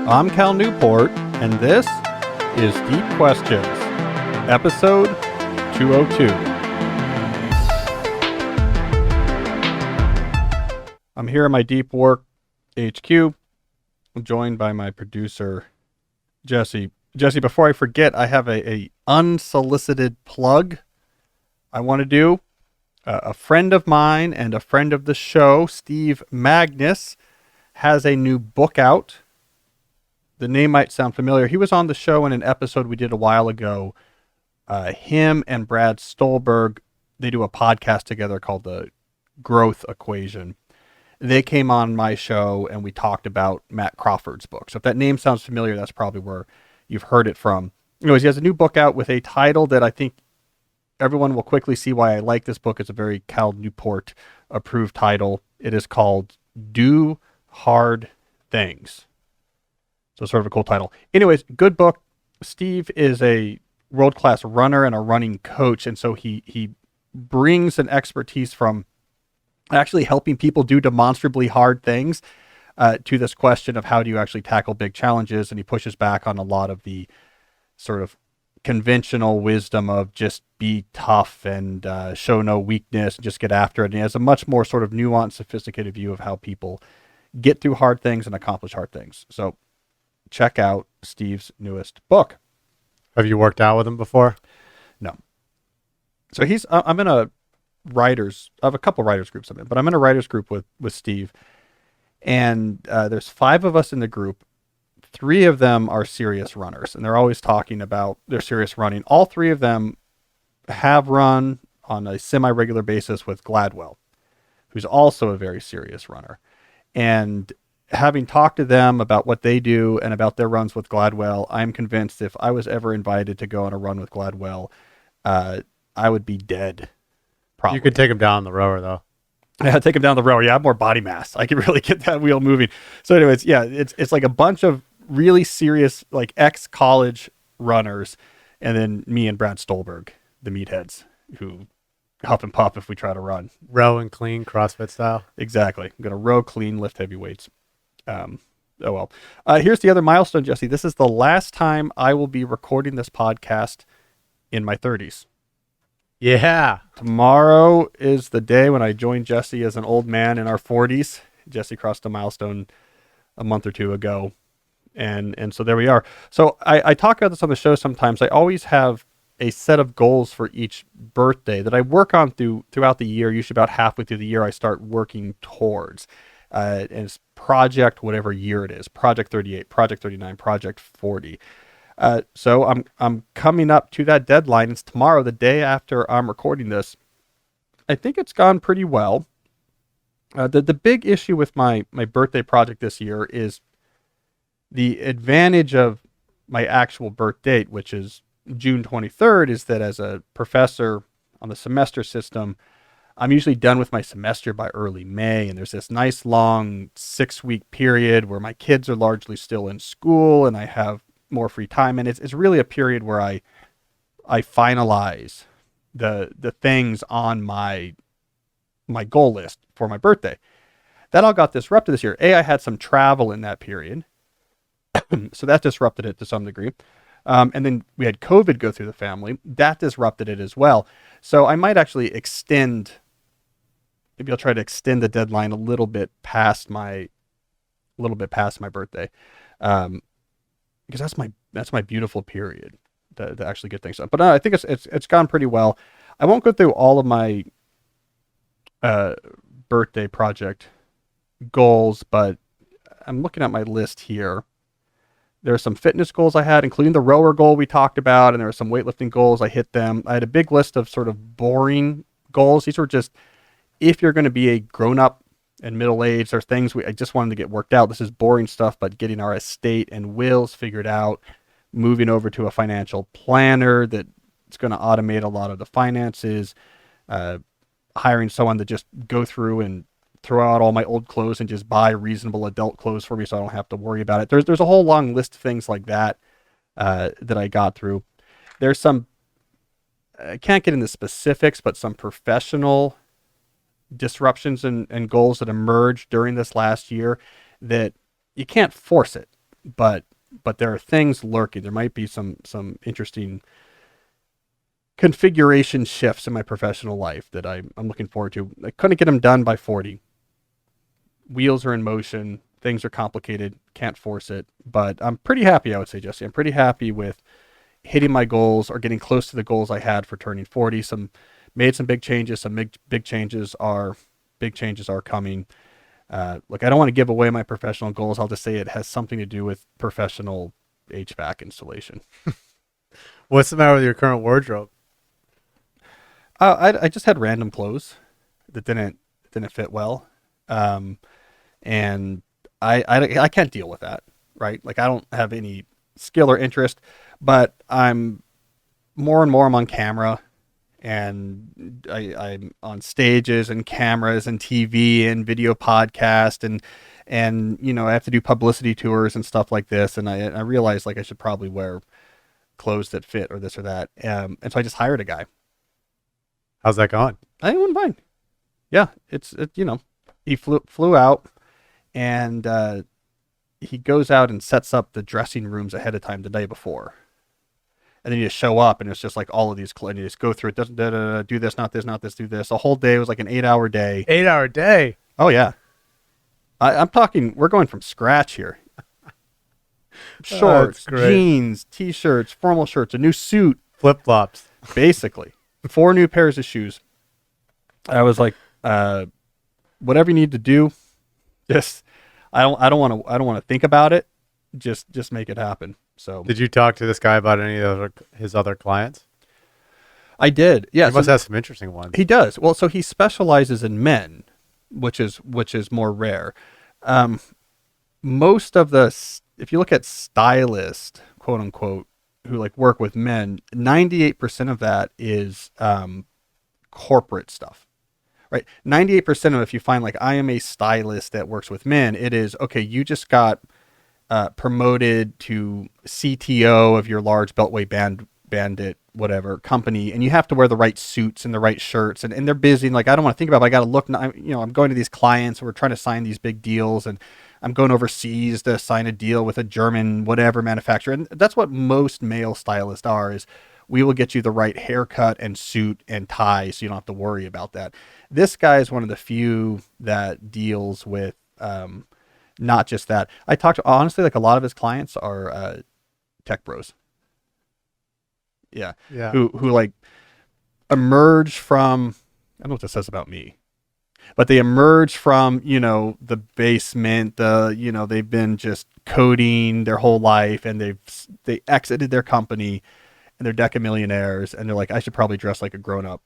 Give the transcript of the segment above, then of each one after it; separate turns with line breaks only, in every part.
I'm Cal Newport, and this is Deep Questions, episode 202. I'm here at my Deep Work HQ. I'm joined by my producer, Jesse. Jesse, before I forget, I have a unsolicited plug I want to do. A friend of mine and a friend of the show, Steve Magnus, has a new book out. The name might sound familiar. He was on the show in an episode we did a while ago. Him and Brad Stolberg, they do a podcast together called The Growth Equation. They came on my show and we talked about Matt Crawford's book. So if that name sounds familiar, that's probably where you've heard it from. Anyways, he has a new book out with a title that I think everyone will quickly see why I like this book. It's a very Cal Newport approved title. It is called Do Hard Things. So sort of a cool title. Anyways, good book. Steve is a world-class runner and a running coach. And so he brings an expertise from actually helping people do demonstrably hard things to this question of how do you actually tackle big challenges. And he pushes back on a lot of the sort of conventional wisdom of just be tough and show no weakness and just get after it. And he has a much more sort of nuanced, sophisticated view of how people get through hard things and accomplish hard things. So check out Steve's newest book.
Have you worked out with him before?
No. So I'm in a writers, I have a couple writers groups I'm in, but I'm in a writers group with Steve. And there's 5 of us in the group. 3 of them are serious runners, and they're always talking about their serious running. All 3 of them have run on a semi-regular basis with Gladwell, who's also a very serious runner. And having talked to them about what they do and about their runs with Gladwell, I'm convinced if I was ever invited to go on a run with Gladwell, I would be dead. Probably.
You could take him down the rower, though.
Yeah, take him down the rower. Yeah, I have more body mass. I can really get that wheel moving. So anyways, yeah, it's like a bunch of really serious, like ex-college runners, and then me and Brad Stolberg, the meatheads, who huff and puff if we try to run.
Row and clean, CrossFit style.
Exactly. I'm going to row, clean, lift heavy weights. Here's the other milestone, Jesse. This is the last time I will be recording this podcast in my 30s.
Yeah.
Tomorrow is the day when I join Jesse as an old man in our 40s. Jesse crossed a milestone a month or 2 ago. And so there we are. So I talk about this on the show sometimes. I always have a set of goals for each birthday that I work on throughout the year. Usually about halfway through the year, I start working towards. And it's project, whatever year it is, project 38, project 39, project 40. So I'm coming up to that deadline. It's tomorrow, the day after I'm recording this. I think it's gone pretty well. The big issue with my birthday project this year is the advantage of my actual birth date, which is June 23rd, is that as a professor on the semester system, I'm usually done with my semester by early May, and there's this nice long 6-week period where my kids are largely still in school and I have more free time. And it's really a period where I finalize the things on my goal list for my birthday. That all got disrupted this year. I had some travel in that period. So that disrupted it to some degree. And then we had COVID go through the family. That disrupted it as well. So I might actually maybe I'll try to extend the deadline a little bit past my birthday. Because that's my beautiful period to actually get things done. But I think it's gone pretty well. I won't go through all of my birthday project goals, but I'm looking at my list here. There are some fitness goals I had, including the rower goal we talked about, and there are some weightlifting goals. I hit them. I had a big list of sort of boring goals. These were just, if you're going to be a grown-up and middle-aged, there's things I just wanted to get worked out. This is boring stuff, but getting our estate and wills figured out, moving over to a financial planner that's going to automate a lot of the finances, hiring someone to just go through and throw out all my old clothes and just buy reasonable adult clothes for me so I don't have to worry about it. There's a whole long list of things like that that I got through. There's some, I can't get into specifics, but some professional disruptions and goals that emerged during this last year that you can't force it. but there are things lurking. There might be some interesting configuration shifts in my professional life that I'm looking forward to. I couldn't get them done by 40. Wheels are in motion. Things are complicated. Can't force it. But I'm pretty happy, I would say, Jesse. I'm pretty happy with hitting my goals or getting close to the goals I had for turning 40. Made some big changes. Some big changes are coming. Look, I don't want to give away my professional goals. I'll just say it has something to do with professional HVAC installation.
What's the matter with your current wardrobe?
I just had random clothes that didn't fit well, and I can't deal with that, right? Like I don't have any skill or interest, but I'm on camera, and I'm on stages and cameras and TV and video podcast and I have to do publicity tours and stuff like this, and I realized like I should probably wear clothes that fit or this or that, and so I just hired a guy.
How's that going?
I went fine. Yeah, he flew out, and he goes out and sets up the dressing rooms ahead of time the day before, and then you just show up and it's just like all of these and you just go through it. Doesn't do this, not this, do this. The whole day was like an 8-hour day.
8-hour day.
Oh yeah, I'm talking. We're going from scratch here. Shorts, jeans, t-shirts, formal shirts, a new suit,
flip flops,
basically. 4 new pairs of shoes. I was like, whatever you need to do, just I don't want to think about it. Just make it happen. So
did you talk to this guy about any of his other clients?
I did. Yeah,
he must have some interesting ones.
He does. Well, so he specializes in men, which is more rare. Most of if you look at stylists, quote unquote, who like work with men, 98% of that is corporate stuff, right? 98% of, if you find like I am a stylist that works with men, it is okay. You just got promoted to CTO of your large Beltway bandit whatever company, and you have to wear the right suits and the right shirts, and they're busy. And like I don't want to think about it, but I got to look. I'm going to these clients, and we're trying to sign these big deals, and I'm going overseas to sign a deal with a German whatever manufacturer. And that's what most male stylists are, is we will get you the right haircut and suit and tie so you don't have to worry about that. This guy is one of the few that deals with not just that. I talked to, honestly, like a lot of his clients are tech bros. Yeah. Who like emerge from, I don't know what this says about me, but they emerge from, the basement, they've been just coding their whole life, and they exited their company, and they're decamillionaires, and they're like, I should probably dress like a grown up,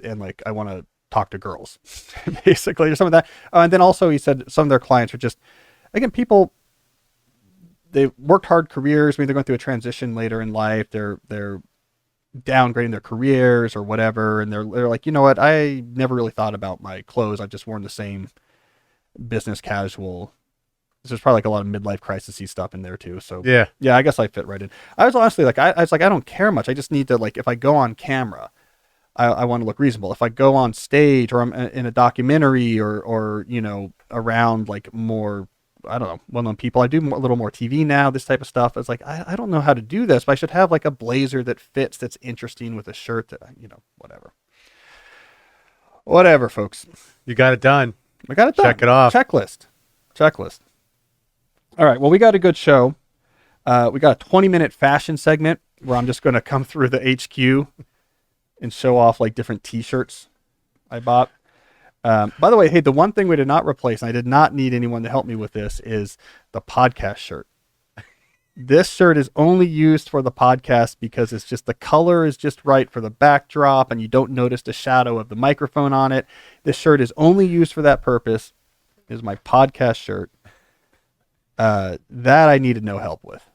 and like, I want to talk to girls, basically, or some of that. And then also he said some of their clients are just, again, people, they've worked hard careers. Maybe they're going through a transition later in life. They're downgrading their careers or whatever, and they're like, you know what, I never really thought about my clothes. I've just worn the same business casual. There's probably like a lot of midlife crisis-y stuff in there too. So yeah, I guess I fit right in. I was honestly like, I was like, I don't care much. I just need to, like, if I go on camera, I want to look reasonable. If I go on stage or I'm in a documentary or around like more, I don't know, well-known people, I do a little more TV now, this type of stuff. It's like, I don't know how to do this, but I should have like a blazer that fits, that's interesting, with a shirt that, whatever, folks.
You got it done.
I got it done.
Check it off.
Checklist. All right. Well, we got a good show. We got a 20-minute fashion segment where I'm just going to come through the HQ and show off like different t-shirts I bought. By the way, hey, the one thing we did not replace, and I did not need anyone to help me with this, is the podcast shirt. This shirt is only used for the podcast because it's just, the color is just right for the backdrop, and you don't notice the shadow of the microphone on it. This shirt is only used for that purpose. It is my podcast shirt. That I needed no help with.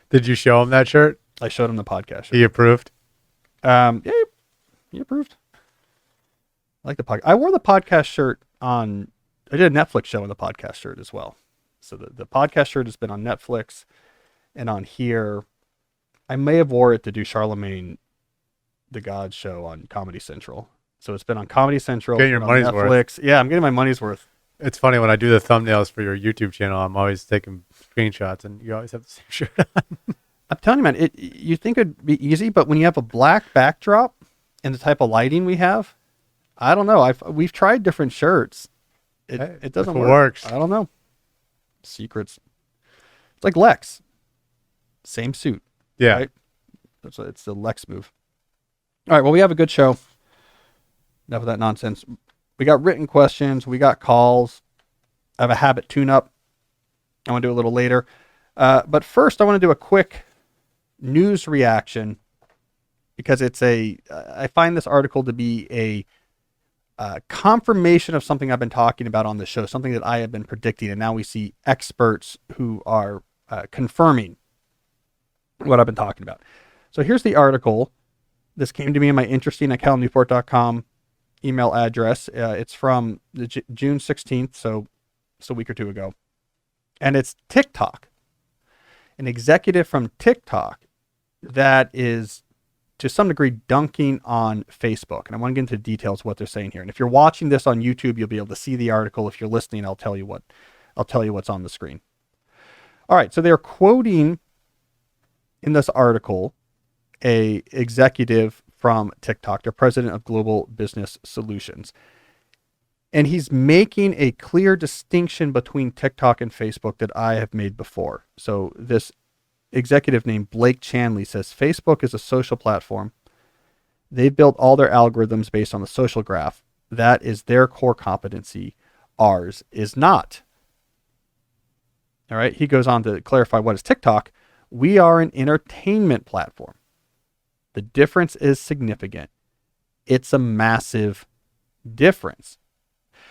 Did you show him that shirt?
I showed him the podcast shirt.
He approved?
Yeah, he approved. I like the podcast. I wore the podcast shirt on, I did a Netflix show in the podcast shirt as well. So the podcast shirt has been on Netflix and on here. I may have wore it to do Charlemagne the God show on Comedy Central. So it's been on Comedy Central.
Getting your money's
Netflix.
worth.
Yeah, I'm getting my money's worth.
It's funny when I do the thumbnails for your YouTube channel, I'm always taking screenshots and you always have the same shirt on.
I'm telling you, man, you think it'd be easy, but when you have a black backdrop and the type of lighting we have, I don't know. We've tried different shirts. It doesn't
If it
work.
works.
I don't know. Secrets. It's like Lex. Same suit.
Yeah.
Right? It's the Lex move. All right. Well, we have a good show. Enough of that nonsense. We got written questions. We got calls. I have a habit tune-up. I want to do a little later. But first, I want to do a quick news reaction because I find this article to be a confirmation of something I've been talking about on the show, something that I have been predicting. And now we see experts who are confirming what I've been talking about. So here's the article. This came to me in my interesting at calnewport.com email address. It's from June 16th, so it's a week or two ago. And it's TikTok. An executive from TikTok that is to some degree dunking on Facebook. And I want to get into details of what they're saying here. And if you're watching this on YouTube, you'll be able to see the article. If you're listening, I'll tell you what's on the screen. All right, so they're quoting in this article a executive from TikTok, the president of Global Business Solutions. And he's making a clear distinction between TikTok and Facebook that I have made before. So this executive named Blake Chanley says Facebook is a social platform. They've built all their algorithms based on the social graph. That is their core competency. Ours is not. All right. He goes on to clarify what is TikTok. We are an entertainment platform. The difference is significant. It's a massive difference.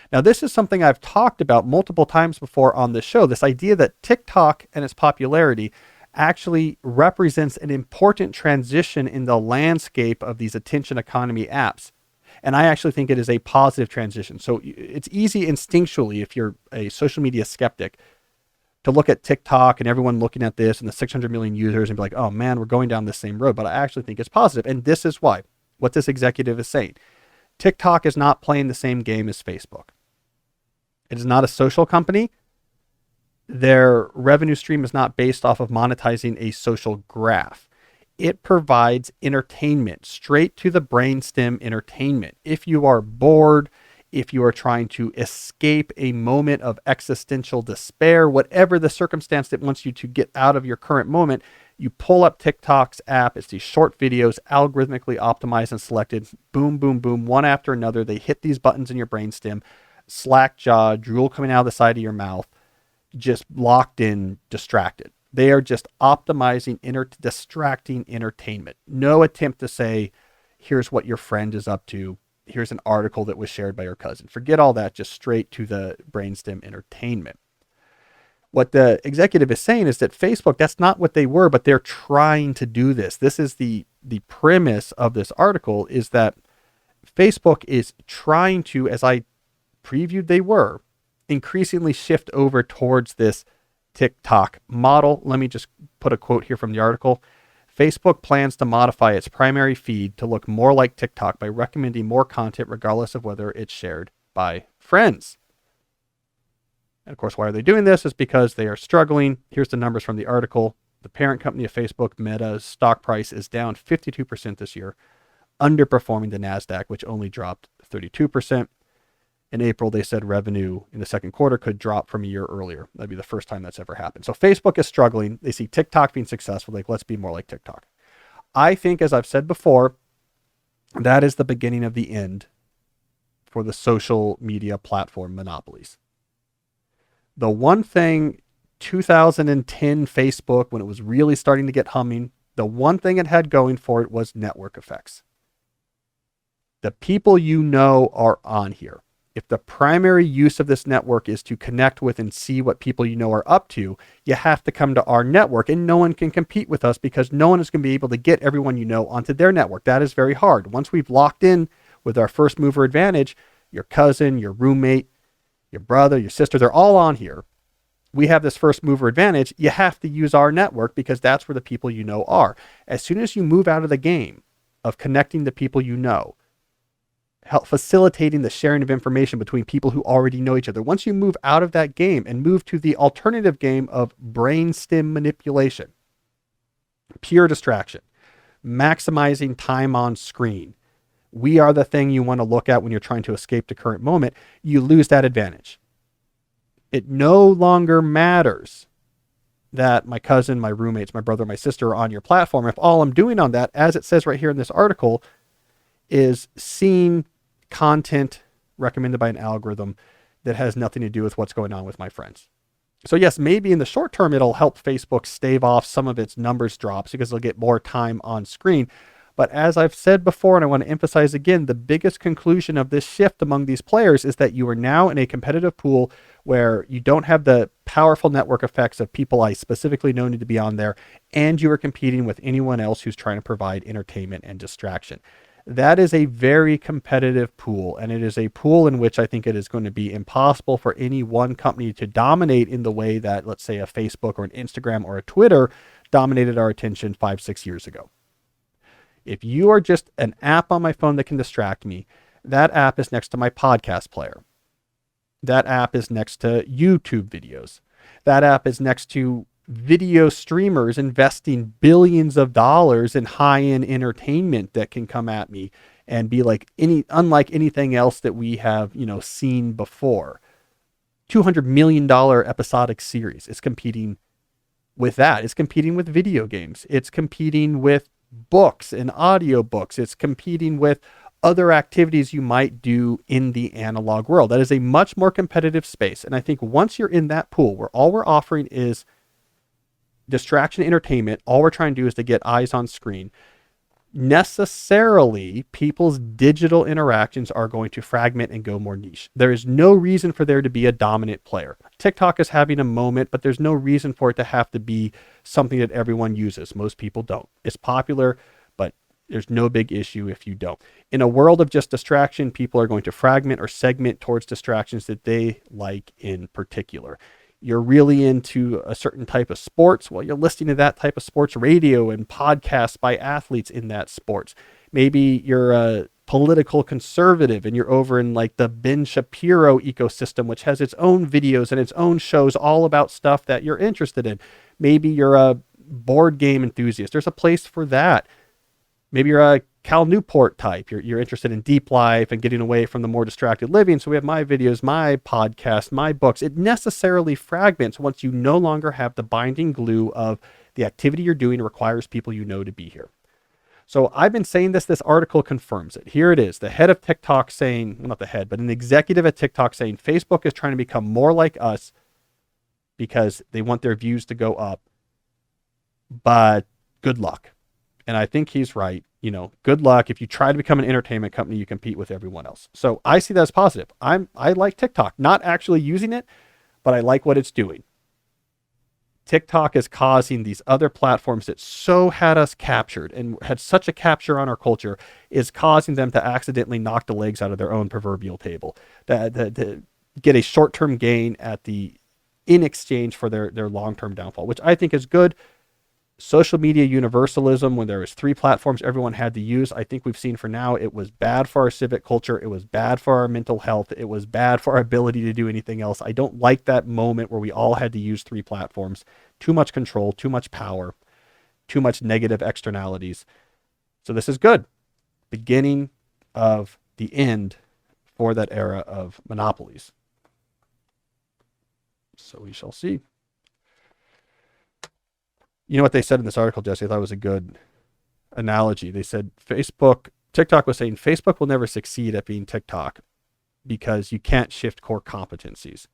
Now, this is something I've talked about multiple times before on this show, this idea that TikTok and its popularity actually represents an important transition in the landscape of these attention economy apps. And I actually think it is a positive transition. So it's easy instinctually, if you're a social media skeptic, to look at TikTok and everyone looking at this and the 600 million users and be like, oh man, we're going down this same road. But I actually think it's positive. And this is why, what this executive is saying. TikTok is not playing the same game as Facebook. It is not a social company. Their revenue stream is not based off of monetizing a social graph. It provides entertainment, straight to the brainstem entertainment. If you are bored, if you are trying to escape a moment of existential despair, whatever the circumstance that wants you to get out of your current moment, you pull up TikTok's app. It's these short videos, algorithmically optimized and selected. Boom, boom, boom, one after another. They hit these buttons in your brainstem. Slack jaw, drool coming out of the side of your mouth, just locked in, distracted. They are just optimizing, distracting entertainment. No attempt to say, here's what your friend is up to. Here's an article that was shared by your cousin. Forget all that, just straight to the brainstem entertainment. What the executive is saying is that Facebook, that's not what they were, but they're trying to do this. This is the premise of this article, is that Facebook is trying to, as I previewed they were, increasingly shift over towards this TikTok model. Let me just put a quote here from the article. Facebook plans to modify its primary feed to look more like TikTok by recommending more content regardless of whether it's shared by friends. And of course, why are they doing this? Is because they are struggling. Here's the numbers from the article. The parent company of Facebook, Meta's stock price is down 52% this year, underperforming the NASDAQ, which only dropped 32%. In April, they said revenue in the second quarter could drop from a year earlier. That'd be the first time that's ever happened. So Facebook is struggling. They see TikTok being successful. Like, let's be more like TikTok. I think, as I've said before, that is the beginning of the end for the social media platform monopolies. The one thing 2010 Facebook, when it was really starting to get humming, the one thing it had going for it was network effects. The people you know are on here. If the primary use of this network is to connect with and see what people you know are up to, you have to come to our network, and no one can compete with us because no one is going to be able to get everyone you know onto their network. That is very hard. Once we've locked in with our first mover advantage, your cousin, your roommate, your brother, your sister, they're all on here. We have this first mover advantage. You have to use our network because that's where the people you know are. As soon as you move out of the game of connecting the people you know, facilitating the sharing of information between people who already know each other. Once you move out of that game and move to the alternative game of brainstem manipulation, pure distraction, maximizing time on screen, we are the thing you want to look at when you're trying to escape the current moment, you lose that advantage. It no longer matters that my cousin, my roommates, my brother, my sister are on your platform. If all I'm doing on that, as it says right here in this article, is seeing content recommended by an algorithm that has nothing to do with what's going on with my friends. So yes, maybe in the short term, it'll help Facebook stave off some of its numbers drops because they'll get more time on screen. But as I've said before, and I want to emphasize again, the biggest conclusion of this shift among these players is that you are now in a competitive pool where you don't have the powerful network effects of people I specifically know need to be on there, and you are competing with anyone else who's trying to provide entertainment and distraction. That is a very competitive pool, and it is a pool in which I think it is going to be impossible for any one company to dominate in the way that, let's say, a Facebook or an Instagram or a Twitter dominated our attention 5-6 years ago. If you are just an app on my phone that can distract me, that app is next to my podcast player. That app is next to YouTube videos. That app is next to video streamers investing billions of dollars in high-end entertainment that can come at me and be like unlike anything else that we have, seen before. $200 million episodic series is competing with that. It's competing with video games. It's competing with books and audiobooks. It's competing with other activities you might do in the analog world. That is a much more competitive space. And I think once you're in that pool where all we're offering is distraction entertainment, all we're trying to do is to get eyes on screen, necessarily people's digital interactions are going to fragment and go more niche. There is no reason for there to be a dominant player. TikTok is having a moment, but there's no reason for it to have to be something that everyone uses. Most people don't. It's popular, but there's no big issue if you don't. In a world of just distraction, people are going to fragment or segment towards distractions that they like in particular. You're really into a certain type of sports, well, you're listening to that type of sports radio and podcasts by athletes in that sports. Maybe you're a political conservative and you're over in like the Ben Shapiro ecosystem, which has its own videos and its own shows all about stuff that you're interested in. Maybe you're a board game enthusiast. There's a place for that. Maybe you're a Cal Newport type. You're interested in deep life and getting away from the more distracted living. So we have my videos, my podcast, my books. It necessarily fragments once you no longer have the binding glue of the activity you're doing requires people you know to be here. So I've been saying this article confirms it. Here it is. The head of TikTok saying, well, not the head, but an executive at TikTok saying Facebook is trying to become more like us because they want their views to go up. But good luck. And I think he's right. Good luck. If you try to become an entertainment company, you compete with everyone else. So I see that as positive. I like TikTok, not actually using it, but I like what it's doing. TikTok is causing these other platforms that so had us captured and had such a capture on our culture, is causing them to accidentally knock the legs out of their own proverbial table, to get a short-term gain in exchange for their long-term downfall, which I think is good. Social media universalism, when there was 3 platforms everyone had to use, I think we've seen for now, it was bad for our civic culture. It was bad for our mental health. It was bad for our ability to do anything else. I don't like that moment where we all had to use 3 platforms. Too much control, too much power, too much negative externalities. So this is good. Beginning of the end for that era of monopolies. So we shall see. You know what they said in this article, Jesse? I thought it was a good analogy. They said TikTok was saying Facebook will never succeed at being TikTok because you can't shift core competencies.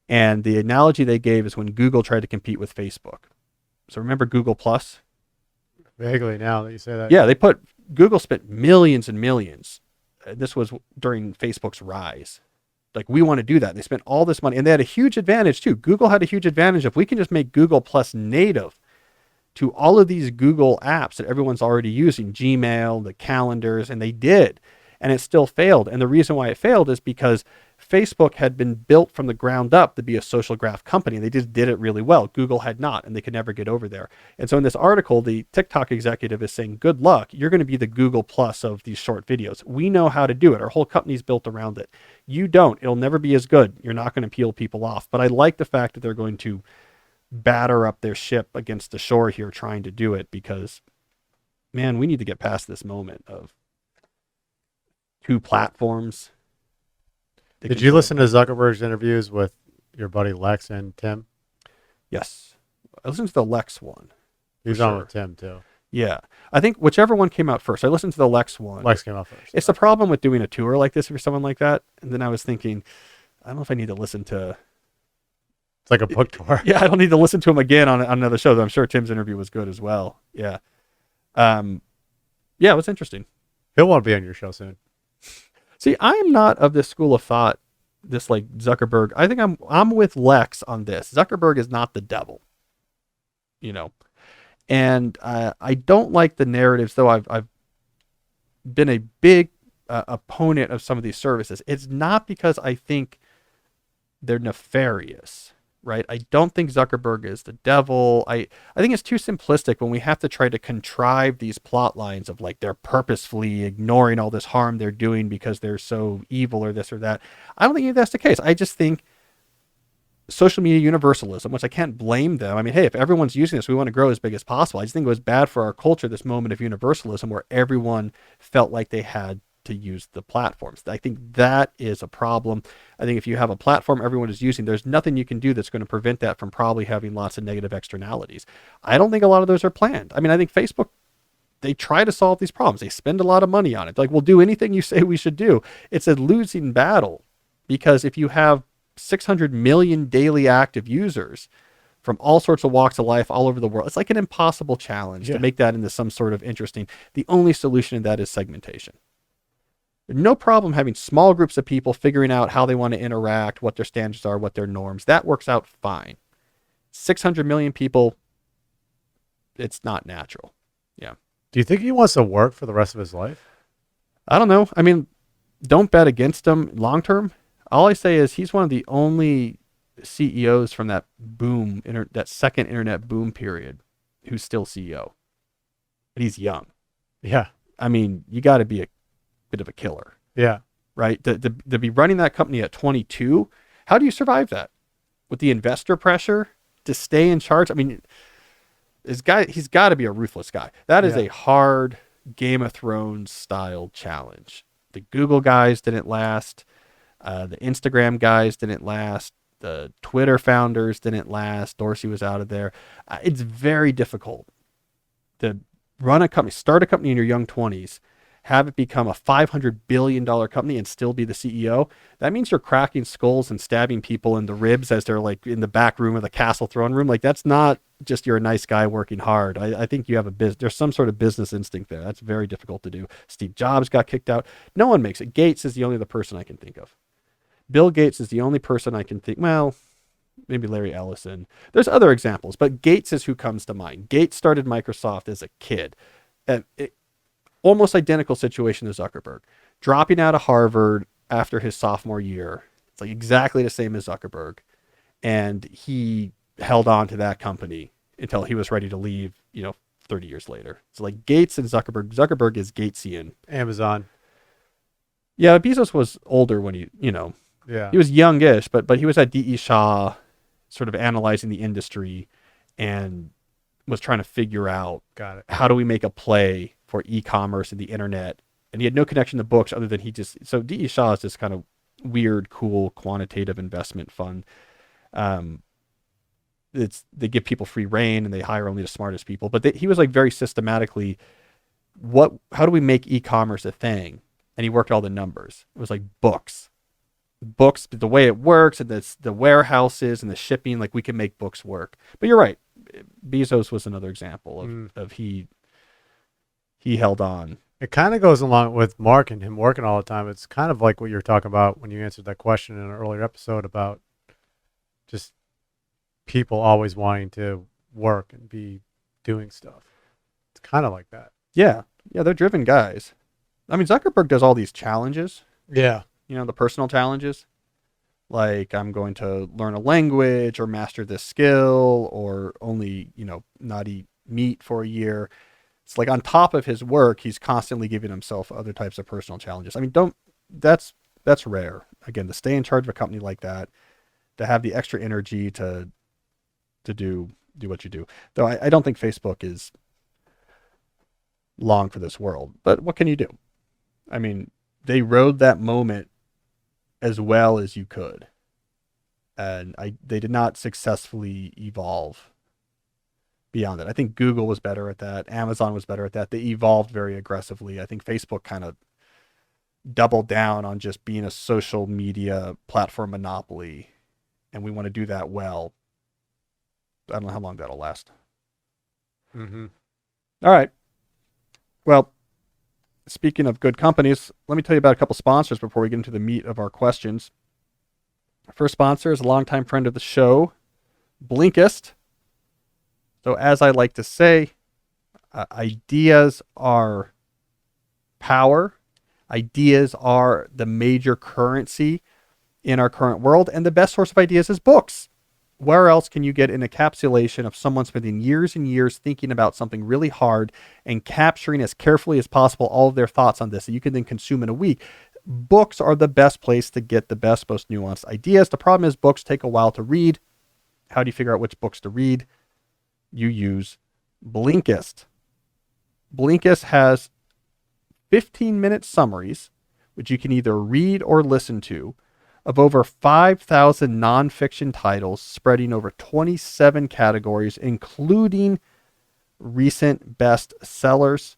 And the analogy they gave is when Google tried to compete with Facebook. So remember Google Plus?
Vaguely now that you say that.
Yeah, Google spent millions and millions. This was during Facebook's rise. Like, we want to do that. They spent all this money and they had a huge advantage too. Google had a huge advantage. If we can just make Google Plus native to all of these Google apps that everyone's already using, Gmail, the calendars, and they did, and it still failed. And the reason why it failed is because Facebook had been built from the ground up to be a social graph company. They just did it really well. Google had not, and they could never get over there. And so in this article, the TikTok executive is saying, good luck. You're going to be the Google Plus of these short videos. We know how to do it. Our whole company's built around it. You don't. It'll never be as good. You're not going to peel people off. But I like the fact that they're going to batter up their ship against the shore here trying to do it because, man, we need to get past this moment of two platforms.
Did you listen to Zuckerberg's interviews with your buddy Lex and Tim?
Yes. I listened to the Lex one.
He's on with Tim too.
Yeah. I think whichever one came out first. I listened to the Lex one.
Lex came out first.
It's the problem with doing a tour like this for someone like that. And then I was thinking, I don't know if I need to listen to...
It's like a book tour.
Yeah, I don't need to listen to him again on another show, though I'm sure Tim's interview was good as well. Yeah. Yeah, it was interesting.
He'll want to be on your show soon.
See, I'm not of this school of thought, this like Zuckerberg. I think I'm with Lex on this. Zuckerberg is not the devil, you know. And I don't like the narratives, though I've been a big opponent of some of these services. It's not because I think they're nefarious, right? I don't think Zuckerberg is the devil. I think it's too simplistic when we have to try to contrive these plot lines of like they're purposefully ignoring all this harm they're doing because they're so evil or this or that. I don't think that's the case. I just think social media universalism, which I can't blame them. I mean, hey, if everyone's using this, we want to grow as big as possible. I just think it was bad for our culture, this moment of universalism where everyone felt like they had to use the platforms. I think that is a problem. I think if you have a platform everyone is using, there's nothing you can do that's going to prevent that from probably having lots of negative externalities. I don't think a lot of those are planned. I mean, I think Facebook, they try to solve these problems. They spend a lot of money on it. Like, we'll do anything you say we should do. It's a losing battle because if you have 600 million daily active users from all sorts of walks of life all over the world, it's like an impossible challenge to make that into some sort of interesting. The only solution to that is segmentation. No problem having small groups of people figuring out how they want to interact, what their standards are, what their norms. That works out fine. 600 million people, it's not natural. Yeah.
Do you think he wants to work for the rest of his life?
I don't know. I mean, don't bet against him long term. All I say is he's one of the only CEOs from that boom, that second internet boom period who's still CEO. And he's young.
Yeah.
I mean, you got to be a bit of a killer.
Yeah.
Right? To be running that company at 22, how do you survive that? With the investor pressure to stay in charge? I mean, he's got to be a ruthless guy. That is a hard Game of Thrones style challenge. The Google guys didn't last. The Instagram guys didn't last. The Twitter founders didn't last. Dorsey was out of there. It's very difficult to run a company, start a company in your young 20s, have it become a $500 billion company and still be the CEO. That means you're cracking skulls and stabbing people in the ribs as they're like in the back room of the castle throne room. Like, that's not just you're a nice guy working hard. I think you have there's some sort of business instinct there. That's very difficult to do. Steve Jobs got kicked out. No one makes it. Gates is the only other person I can think of. Bill Gates is the only person I can think, well, maybe Larry Ellison. There's other examples, but Gates is who comes to mind. Gates started Microsoft as a kid. And almost identical situation to Zuckerberg. Dropping out of Harvard after his sophomore year. It's like exactly the same as Zuckerberg. And he held on to that company until he was ready to leave, 30 years later. So like Gates and Zuckerberg. Zuckerberg is Gatesian.
Amazon.
Yeah, Bezos was older when he was youngish, but he was at D.E. Shaw sort of analyzing the industry and was trying to figure out how do we make a play for e-commerce and the internet. And he had no connection to books other than so D.E. Shaw is this kind of weird, cool, quantitative investment fund. They give people free reign and they hire only the smartest people. But he was like very systematically, how do we make e-commerce a thing? And he worked all the numbers. It was like books, the way it works and the warehouses and the shipping, like we can make books work. But you're right. Bezos was another example of he held on.
It kind of goes along with Mark and him working all the time. It's kind of like what you were talking about when you answered that question in an earlier episode about just people always wanting to work and be doing stuff. It's kind of like that.
Yeah. Yeah, they're driven guys. I mean, Zuckerberg does all these challenges.
Yeah.
The personal challenges. like I'm going to learn a language or master this skill or only, not eat meat for a year. It's like on top of his work, he's constantly giving himself other types of personal challenges. I mean, that's rare. Again, to stay in charge of a company like that, to have the extra energy to do what you do. Though I don't think Facebook is long for this world. But what can you do? I mean, they rode that moment as well as you could. And they did not successfully evolve beyond it. I think Google was better at that. Amazon was better at that. They evolved very aggressively. I think Facebook kind of doubled down on just being a social media platform monopoly. And we want to do that well. I don't know how long that'll last.
Mm-hmm.
All right. Well, speaking of good companies, let me tell you about a couple sponsors before we get into the meat of our questions. Our first sponsor is a longtime friend of the show, Blinkist. So as I like to say, ideas are power. Ideas are the major currency in our current world, and the best source of ideas is books. Where else can you get an encapsulation of someone spending years and years thinking about something really hard and capturing as carefully as possible all of their thoughts on this that you can then consume in a week? Books are the best place to get the best, most nuanced ideas. The problem is books take a while to read. How do you figure out which books to read? You use Blinkist. Blinkist has 15-minute summaries, which you can either read or listen to, of over 5,000 nonfiction titles spreading over 27 categories, including recent bestsellers.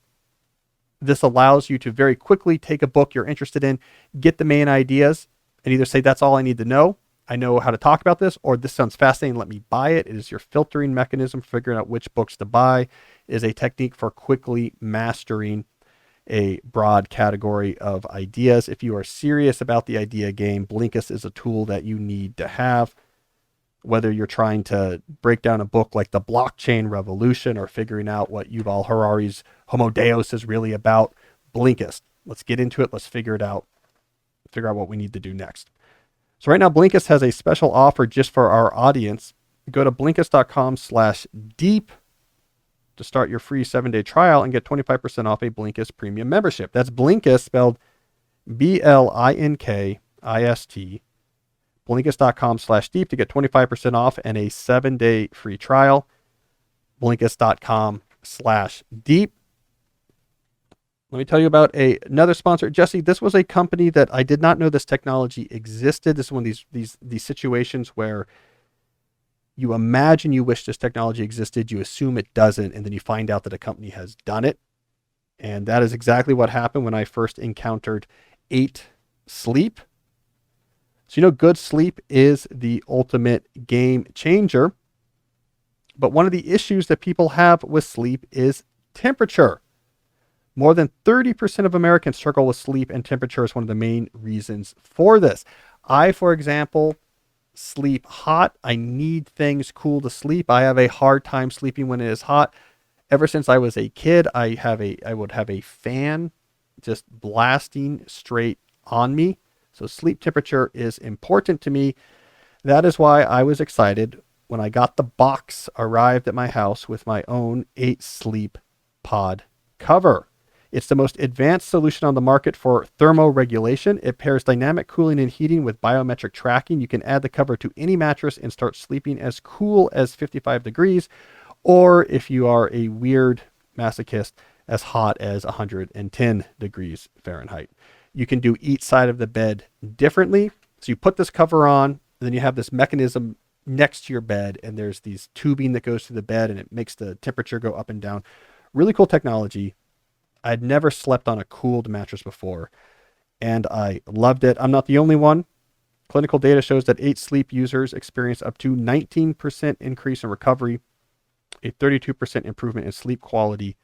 This allows you to very quickly take a book you're interested in, get the main ideas, and either say, that's all I need to know. I know how to talk about this, or this sounds fascinating. Let me buy it. It is your filtering mechanism for figuring out which books to buy. It is a technique for quickly mastering a broad category of ideas. If you are serious about the idea game, Blinkist is a tool that you need to have. Whether you're trying to break down a book like The Blockchain Revolution or figuring out what Yuval Harari's Homo Deus is really about, Blinkist. Let's get into it. Let's figure it out. Figure out what we need to do next. So right now, Blinkist has a special offer just for our audience. Go to Blinkist.com/deep to start your free 7-day trial and get 25% off a Blinkist premium membership. That's Blinkist, spelled Blinkist, Blinkist.com/deep to get 25% off and a 7-day free trial. Blinkist.com/deep. Let me tell you about another sponsor. Jesse, this was a company that I did not know this technology existed. This is one of these situations where you imagine you wish this technology existed, you assume it doesn't, and then you find out that a company has done it. And that is exactly what happened when I first encountered 8Sleep. So good sleep is the ultimate game changer. But one of the issues that people have with sleep is temperature. More than 30% of Americans struggle with sleep, and temperature is one of the main reasons for this. I, for example, sleep hot. I need things cool to sleep. I have a hard time sleeping when it is hot. Ever since I was a kid, I would have a fan just blasting straight on me. So sleep temperature is important to me. That is why I was excited when I got the box arrived at my house with my own 8Sleep pod cover. It's the most advanced solution on the market for thermoregulation. It pairs dynamic cooling and heating with biometric tracking. You can add the cover to any mattress and start sleeping as cool as 55 degrees, or if you are a weird masochist, as hot as 110 degrees Fahrenheit. You can do each side of the bed differently. So you put this cover on, and then you have this mechanism next to your bed, and there's these tubing that goes through the bed, and it makes the temperature go up and down. Really cool technology. I'd never slept on a cooled mattress before, and I loved it. I'm not the only one. Clinical data shows that 8Sleep users experience up to 19% increase in recovery, a 32% improvement in sleep quality,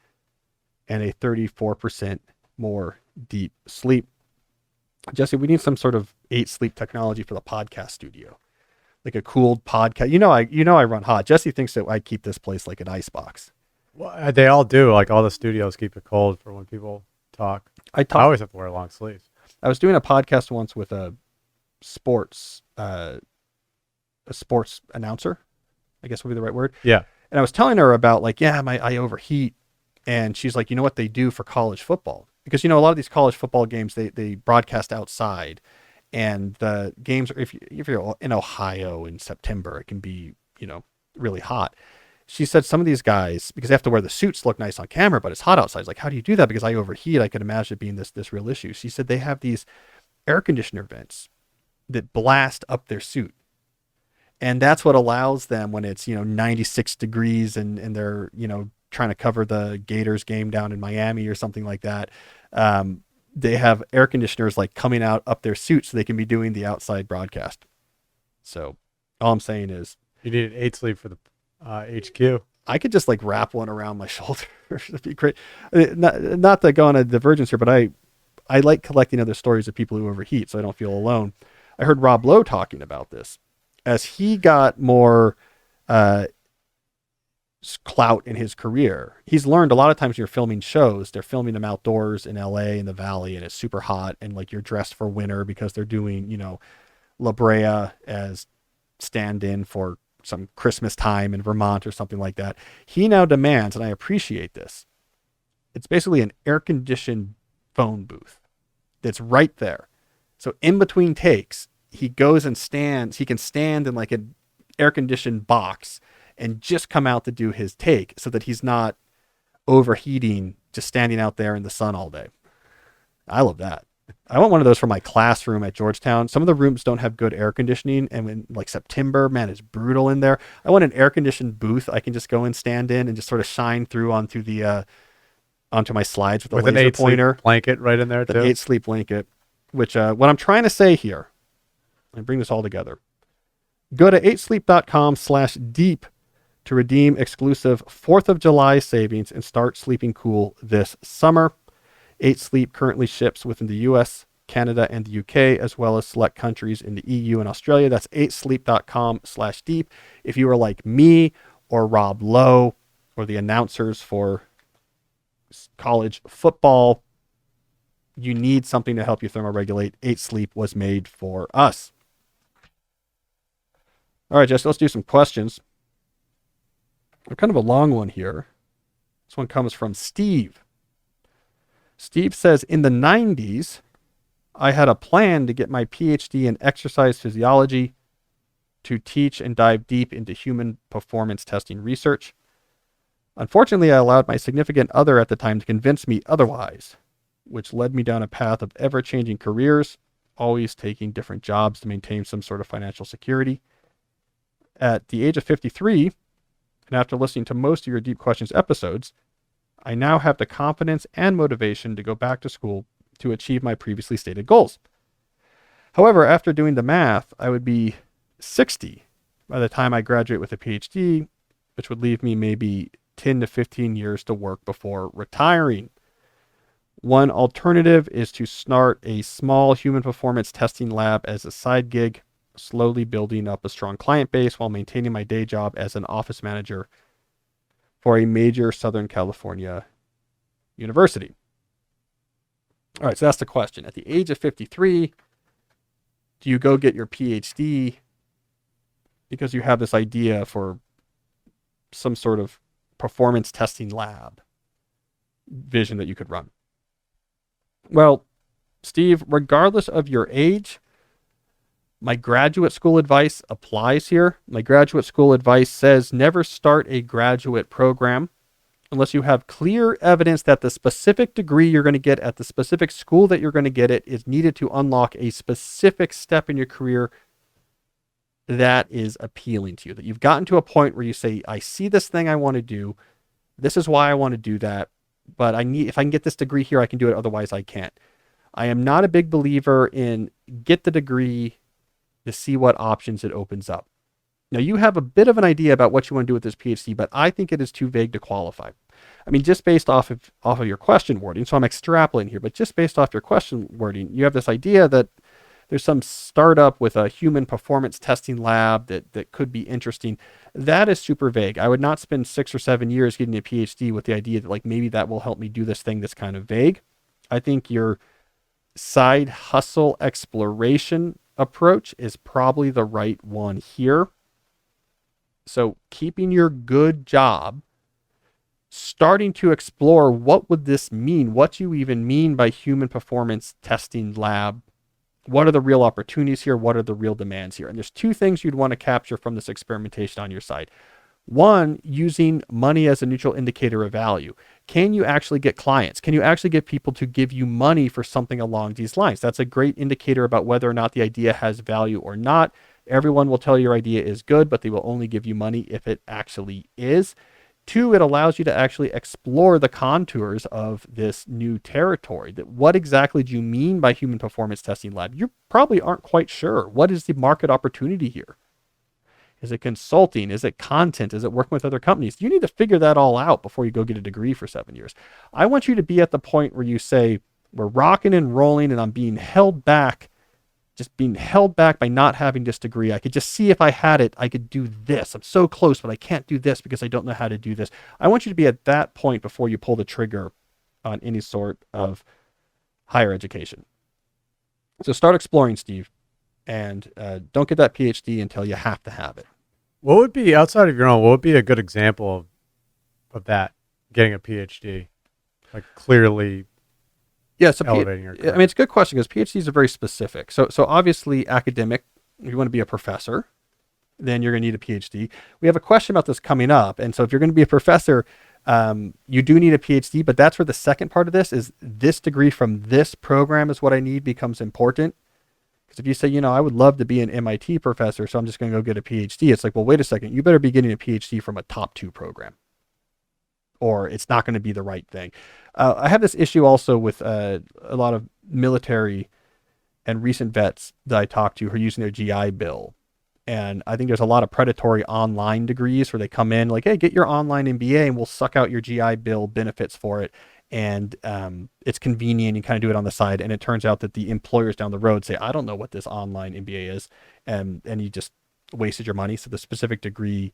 and a 34% more deep sleep. Jesse, we need some sort of 8Sleep technology for the podcast studio, like a cooled podcast. I run hot. Jesse thinks that I keep this place like an icebox.
Well, they all do. Like all the studios keep it cold for when people talk. I always have to wear long sleeves.
I was doing a podcast once with a sports, a sports announcer, I guess would be the right word.
Yeah.
And I was telling her about like, yeah, I overheat. And she's like, you know what they do for college football? Because, a lot of these college football games, they broadcast outside. And the games, if you're in Ohio in September, it can be, really hot. She said some of these guys, because they have to wear the suits, look nice on camera, but it's hot outside. It's like, how do you do that? Because I overheat. I could imagine it being this real issue. She said they have these air conditioner vents that blast up their suit. And that's what allows them when it's, 96 degrees and they're, trying to cover the Gators game down in Miami or something like that. They have air conditioners like coming out up their suits so they can be doing the outside broadcast. So all I'm saying is
You need an 8-sleep for the HQ.
I could just like wrap one around my shoulder. It'd be great. Not to go on a divergence here, but I like collecting other stories of people who overheat so I don't feel alone. I heard Rob Lowe talking about this as he got more clout in his career. He's learned a lot of times when you're filming shows, they're filming them outdoors in LA in the valley and it's super hot and like you're dressed for winter because they're doing, La Brea as stand-in for some Christmas time in Vermont or something like that. He now demands, and I appreciate this, it's basically an air-conditioned phone booth that's right there. So in between takes, he goes and stands, he can stand in like an air-conditioned box and just come out to do his take so that he's not overheating just standing out there in the sun all day. I love that. I want one of those for my classroom at Georgetown. Some of the rooms don't have good air conditioning, and when like September, man, it's brutal in there. I want an air conditioned booth I can just go and stand in and just sort of shine through onto the onto my slides with a laser
an 8-sleep
pointer
blanket right in there
the
too.
8-sleep blanket. Which what I'm trying to say here, and bring this all together. Go to 8sleep.com/deep to redeem exclusive 4th of July savings and start sleeping cool this summer. 8sleep currently ships within the US, Canada, and the UK, as well as select countries in the EU and Australia. That's 8sleep.com/deep. If you are like me or Rob Lowe or the announcers for college football, you need something to help you thermoregulate. 8sleep was made for us. All right, Jesse, let's do some questions. They're kind of a long one here. This one comes from Steve. Steve says, in the 90s, I had a plan to get my PhD in exercise physiology to teach and dive deep into human performance testing research. Unfortunately, I allowed my significant other at the time to convince me otherwise, which led me down a path of ever-changing careers, always taking different jobs to maintain some sort of financial security. At the age of 53, and after listening to most of your Deep Questions episodes, I now have the confidence and motivation to go back to school to achieve my previously stated goals. However, after doing the math, I would be 60 by the time I graduate with a PhD, which would leave me maybe 10 to 15 years to work before retiring. One alternative is to start a small human performance testing lab as a side gig, slowly building up a strong client base while maintaining my day job as an office manager for a major Southern California university. All right, so that's the question. At the age of 53, do you go get your PhD because you have this idea for some sort of performance testing lab vision that you could run? Well, Steve, regardless of your age, my graduate school advice applies here. My graduate school advice says never start a graduate program unless you have clear evidence that the specific degree you're going to get at the specific school that you're going to get it is needed to unlock a specific step in your career that is appealing to you, that you've gotten to a point where you say, I see this thing I want to do. This is why I want to do that. But if I can get this degree here, I can do it. Otherwise, I can't. I am not a big believer in get the degree to see what options it opens up. Now, you have a bit of an idea about what you want to do with this PhD, but I think it is too vague to qualify. I mean, just based off of your question wording, so I'm extrapolating here, but just based off your question wording, you have this idea that there's some startup with a human performance testing lab that could be interesting. That is super vague. I would not spend 6 or 7 years getting a PhD with the idea that like maybe that will help me do this thing that's kind of vague. I think your side hustle exploration approach is probably the right one here. So keeping your good job, starting to explore what would this mean? What do you even mean by human performance testing lab? What are the real opportunities here? What are the real demands here? And there's two things you'd want to capture from this experimentation on your site. One, using money as a neutral indicator of value. Can you actually get clients? Can you actually get people to give you money for something along these lines? That's a great indicator about whether or not the idea has value or not. Everyone will tell you your idea is good, but they will only give you money if it actually is. Two, it allows you to actually explore the contours of this new territory. That what exactly do you mean by human performance testing lab? You probably aren't quite sure. What is the market opportunity here? Is it consulting? Is it content? Is it working with other companies? You need to figure that all out before you go get a degree for 7 years. I want you to be at the point where you say, we're rocking and rolling and I'm being held back, just being held back by not having this degree. I could just see if I had it, I could do this. I'm so close, but I can't do this because I don't know how to do this. I want you to be at that point before you pull the trigger on any sort of higher education. So start exploring, Steve, and don't get that PhD until you have to have it.
What would be, outside of your own, what would be a good example of that, getting a PhD? Like clearly elevating your career.
I mean, it's a good question because PhDs are very specific. So obviously academic, if you want to be a professor, then you're going to need a PhD. We have a question about this coming up. And so if you're going to be a professor, you do need a PhD, but that's where the second part of this is this degree from this program is what I need becomes important. Because if you say, I would love to be an MIT professor, so I'm just going to go get a PhD. It's like, well, wait a second. You better be getting a PhD from a top 2 program, or it's not going to be the right thing. I have this issue also with a lot of military and recent vets that I talk to who are using their GI Bill. And I think there's a lot of predatory online degrees where they come in like, hey, get your online MBA and we'll suck out your GI Bill benefits for it. And it's convenient. You kind of do it on the side. And it turns out that the employers down the road say, I don't know what this online MBA is. And you just wasted your money. So the specific degree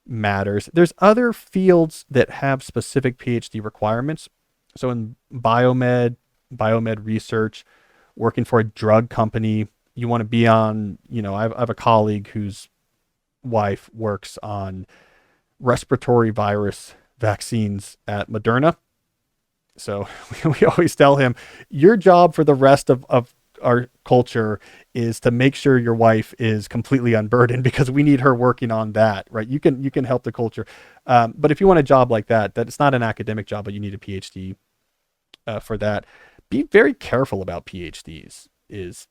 matters. There's other fields that have specific PhD requirements. So in biomed research, working for a drug company, you want to be on, I have a colleague whose wife works on respiratory virus vaccines at Moderna. So we always tell him, your job for the rest of our culture is to make sure your wife is completely unburdened because we need her working on that, right? You can help the culture. But if you want a job like that it's not an academic job, but you need a PhD for that. Be very careful about PhDs is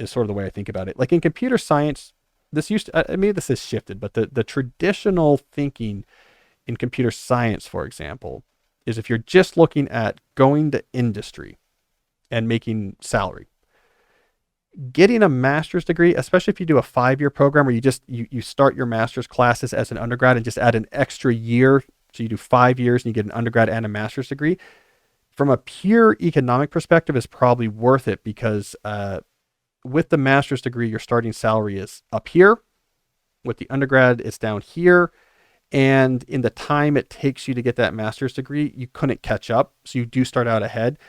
sort of the way I think about it. Like in computer science, this has shifted, but the traditional thinking in computer science, for example, is if you're just looking at going to industry and making salary, getting a master's degree, especially if you do a 5-year program where you start your master's classes as an undergrad and just add an extra year. So you do 5 years and you get an undergrad and a master's degree. From a pure economic perspective, is probably worth it because with the master's degree, your starting salary is up here. With the undergrad, it's down here. And in the time it takes you to get that master's degree, you couldn't catch up. So you do start out ahead.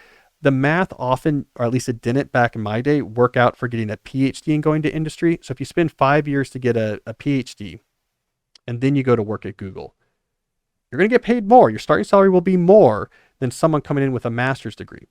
The math often, or at least it didn't back in my day, work out for getting a PhD and going to industry. So if you spend 5 years to get a PhD and then you go to work at Google, you're going to get paid more. Your starting salary will be more than someone coming in with a master's degree.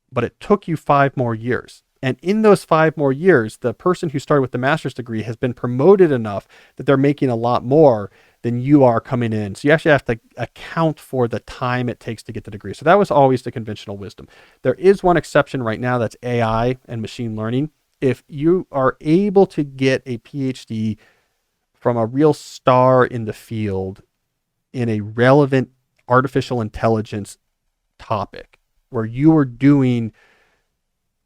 But it took you 5 more years. And in those 5 more years, the person who started with the master's degree has been promoted enough that they're making a lot more than you are coming in. So you actually have to account for the time it takes to get the degree. So that was always the conventional wisdom. There is one exception right now, that's AI and machine learning. If you are able to get a PhD from a real star in the field in a relevant artificial intelligence topic, where you are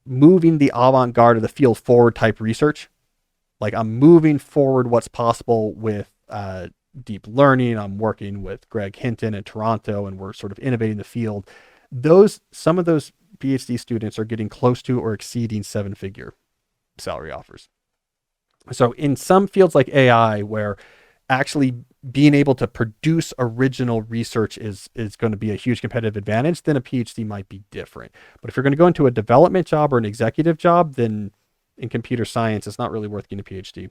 moving the avant-garde of the field forward type research, like I'm moving forward what's possible with deep learning. I'm working with Greg Hinton in Toronto, and we're sort of innovating the field. Some of those PhD students are getting close to or exceeding 7-figure salary offers. So in some fields like AI, where actually being able to produce original research is going to be a huge competitive advantage, then a PhD might be different. But if you're going to go into a development job or an executive job, then in computer science, it's not really worth getting a PhD.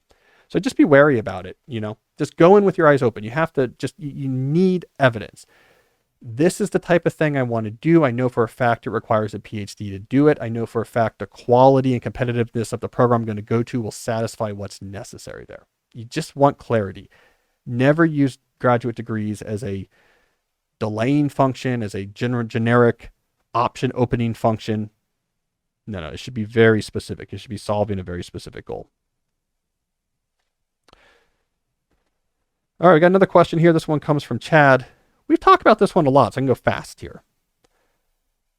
So just be wary about it. Just go in with your eyes open. You have to you need evidence. This is the type of thing I want to do. I know for a fact it requires a PhD to do it. I know for a fact the quality and competitiveness of the program I'm going to go to will satisfy what's necessary there. You just want clarity. Never use graduate degrees as a delaying function, as a generic option opening function. No, it should be very specific. It should be solving a very specific goal. All right, we got another question here. This one comes from Chad. We've talked about this one a lot, so I can go fast here.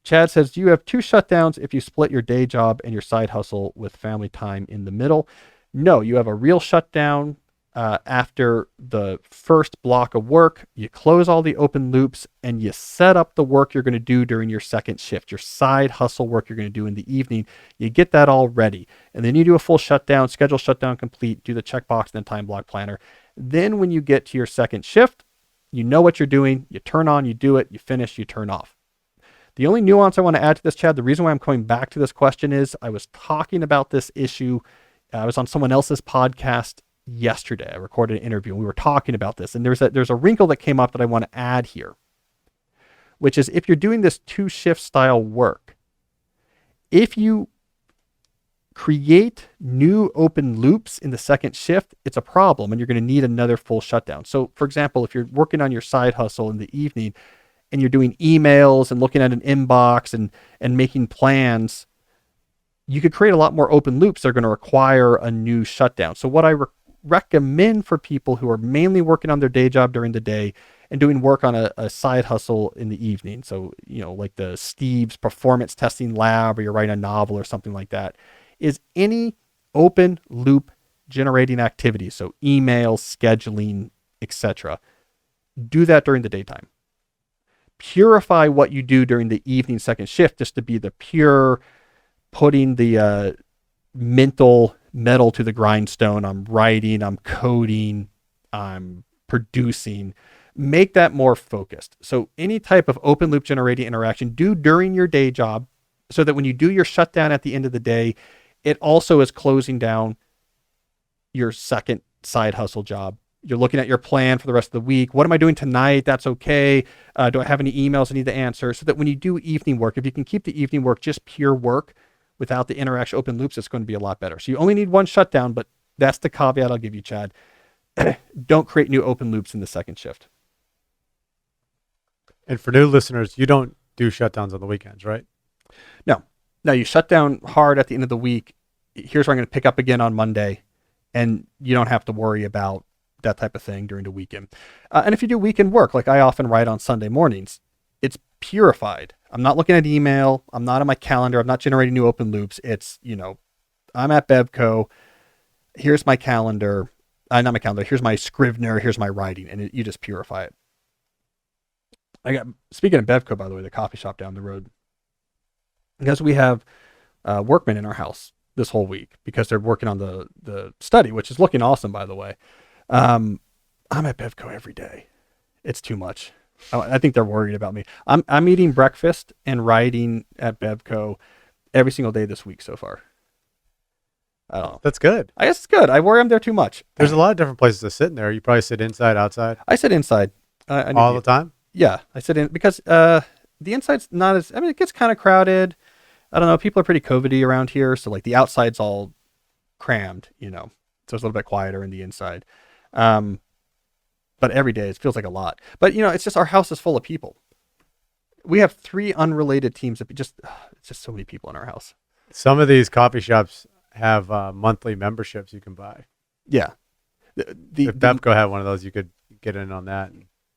Chad says, do you have 2 shutdowns if you split your day job and your side hustle with family time in the middle? No, you have a real shutdown after the first block of work. You close all the open loops and you set up the work you're going to do during your second shift, your side hustle work you're going to do in the evening. You get that all ready. And then you do a full shutdown, schedule shutdown complete, do the checkbox and then time block planner. Then when you get to your second shift, you know what you're doing. You turn on, you do it, you finish, you turn off. The only nuance I want to add to this, Chad, the reason why I'm coming back to this question is I was talking about this issue. I was on someone else's podcast yesterday. I recorded an interview and we were talking about this. And there's a wrinkle that came up that I want to add here, which is if you're doing this 2-shift style work, if you create new open loops in the second shift, it's a problem and you're going to need another full shutdown. So for example, if you're working on your side hustle in the evening and you're doing emails and looking at an inbox and making plans, you could create a lot more open loops that are going to require a new shutdown. So what I recommend for people who are mainly working on their day job during the day and doing work on a side hustle in the evening, so like the Steve's performance testing lab, or you're writing a novel or something like that, is any open loop generating activity, so emails, scheduling, etc. Do that during the daytime. Purify what you do during the evening second shift just to be the pure putting the mental metal to the grindstone. I'm writing, I'm coding, I'm producing. Make that more focused. So any type of open loop generating interaction, do during your day job so that when you do your shutdown at the end of the day, it also is closing down your second side hustle job. You're looking at your plan for the rest of the week. What am I doing tonight? That's okay. Do I have any emails I need to answer? So that when you do evening work, if you can keep the evening work just pure work without the interaction open loops, it's going to be a lot better. So you only need 1 shutdown, but that's the caveat I'll give you, Chad. Don't create new open loops in the second shift.
And for new listeners, you don't do shutdowns on the weekends, right?
No, you shut down hard at the end of the week. Here's where I'm going to pick up again on Monday, and you don't have to worry about that type of thing during the weekend. And if you do weekend work, like I often write on Sunday mornings, it's purified. I'm not looking at email. I'm not on my calendar. I'm not generating new open loops. It's, I'm at Bevco. Here's my calendar. Not my calendar. Here's my Scrivener. Here's my writing. And you just purify it. Speaking of Bevco, by the way, the coffee shop down the road, because we have workmen in our house this whole week because they're working on the study, which is looking awesome, by the way. I'm at Bevco every day. It's too much. I think they're worried about me. I'm eating breakfast and writing at Bevco every single day this week so far. I don't know.
That's good.
I guess it's good. I worry I'm there too much.
There's a lot of different places to sit in there. You probably sit inside, outside.
I sit inside.
All the time?
Yeah, I sit in because the inside's not as. I mean, it gets kind of crowded. I don't know. People are pretty COVIDy around here, so like the outside's all crammed, so it's a little bit quieter in the inside. But every day it feels like a lot. But it's just our house is full of people. We have 3 unrelated teams that it's just so many people in our house.
Some of these coffee shops have monthly memberships you can buy.
Yeah.
If Bevco had one of those, you could get in on that.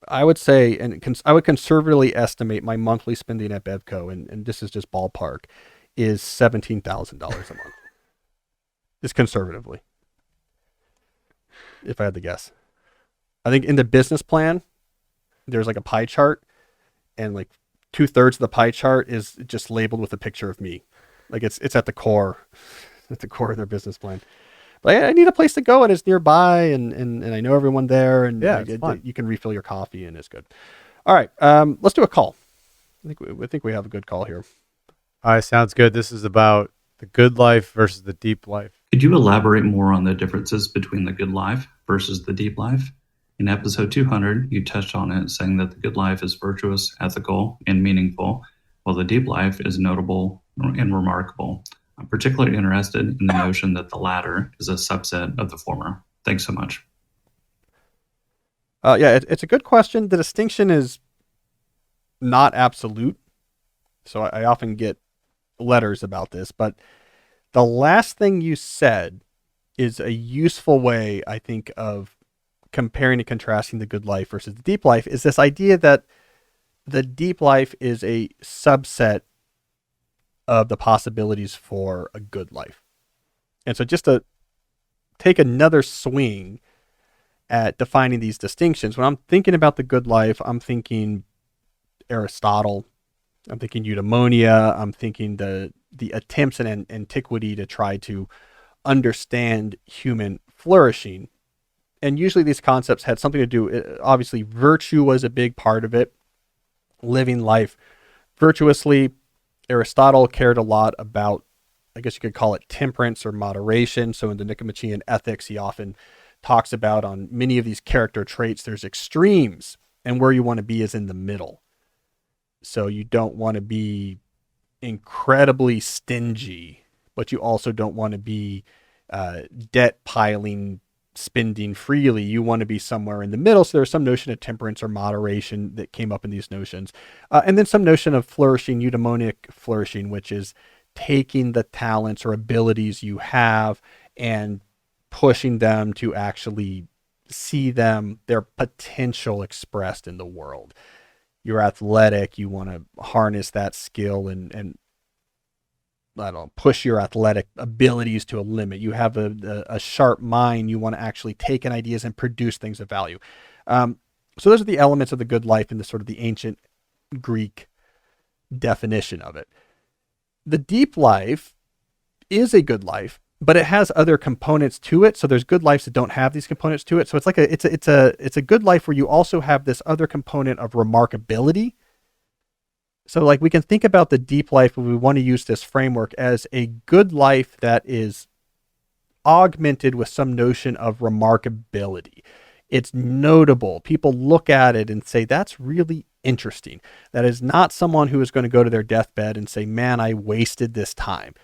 I would say, I would conservatively estimate my monthly spending at Bevco, and this is just ballpark, is $17,000 a month. Just conservatively. If I had to guess. I think in the business plan, there's like a pie chart, and like 2/3 of the pie chart is just labeled with a picture of me. Like it's at the core of their business plan. But I need a place to go, and it's nearby, and I know everyone there, and
yeah,
you can refill your coffee, and it's good. All right, let's do a call. I think we have a good call here.
All right, sounds good. This is about The good life versus the deep life.
Could you elaborate more on the differences between the good life versus the deep life? In episode 200, you touched on it, saying that the good life is virtuous, ethical, and meaningful, while the deep life is notable and remarkable. I'm particularly interested in the notion that the latter is a subset of the former. Thanks so much.
It's a good question. The distinction is not absolute. So I often get letters about this, but the last thing you said is a useful way, I think, of comparing and contrasting the good life versus the deep life, is this idea that the deep life is a subset of the possibilities for a good life. And so just to take another swing at defining these distinctions, when I'm thinking about the good life, I'm thinking Aristotle, I'm thinking eudaimonia, I'm thinking the attempts in antiquity to try to understand human flourishing. And usually these concepts had something to do, obviously virtue was a big part of it, living life virtuously. Aristotle cared a lot about, I guess you could call it temperance or moderation. So in the Nicomachean Ethics, he often talks about on many of these character traits, there's extremes, and where you want to be is in the middle. So you don't want to be incredibly stingy, but you also don't want to be debt piling, spending freely. You want to be somewhere in the middle. So there's some notion of temperance or moderation that came up in these notions. And then some notion of flourishing, eudaimonic flourishing, which is taking the talents or abilities you have and pushing them to actually see their potential expressed in the world. You're athletic, you want to harness that skill and I don't know, push your athletic abilities to a limit. You have a sharp mind. You want to actually take in ideas and produce things of value. So those are the elements of the good life in the sort of the ancient Greek definition of it. The deep life is a good life, but it has other components to it. So there's good lives that don't have these components to it. So it's like it's a good life where you also have this other component of remarkability. So like we can think about the deep life, when we want to use this framework, as a good life that is augmented with some notion of remarkability. It's notable. People look at it and say, that's really interesting. That is not someone who is going to go to their deathbed and say, man, I wasted this time.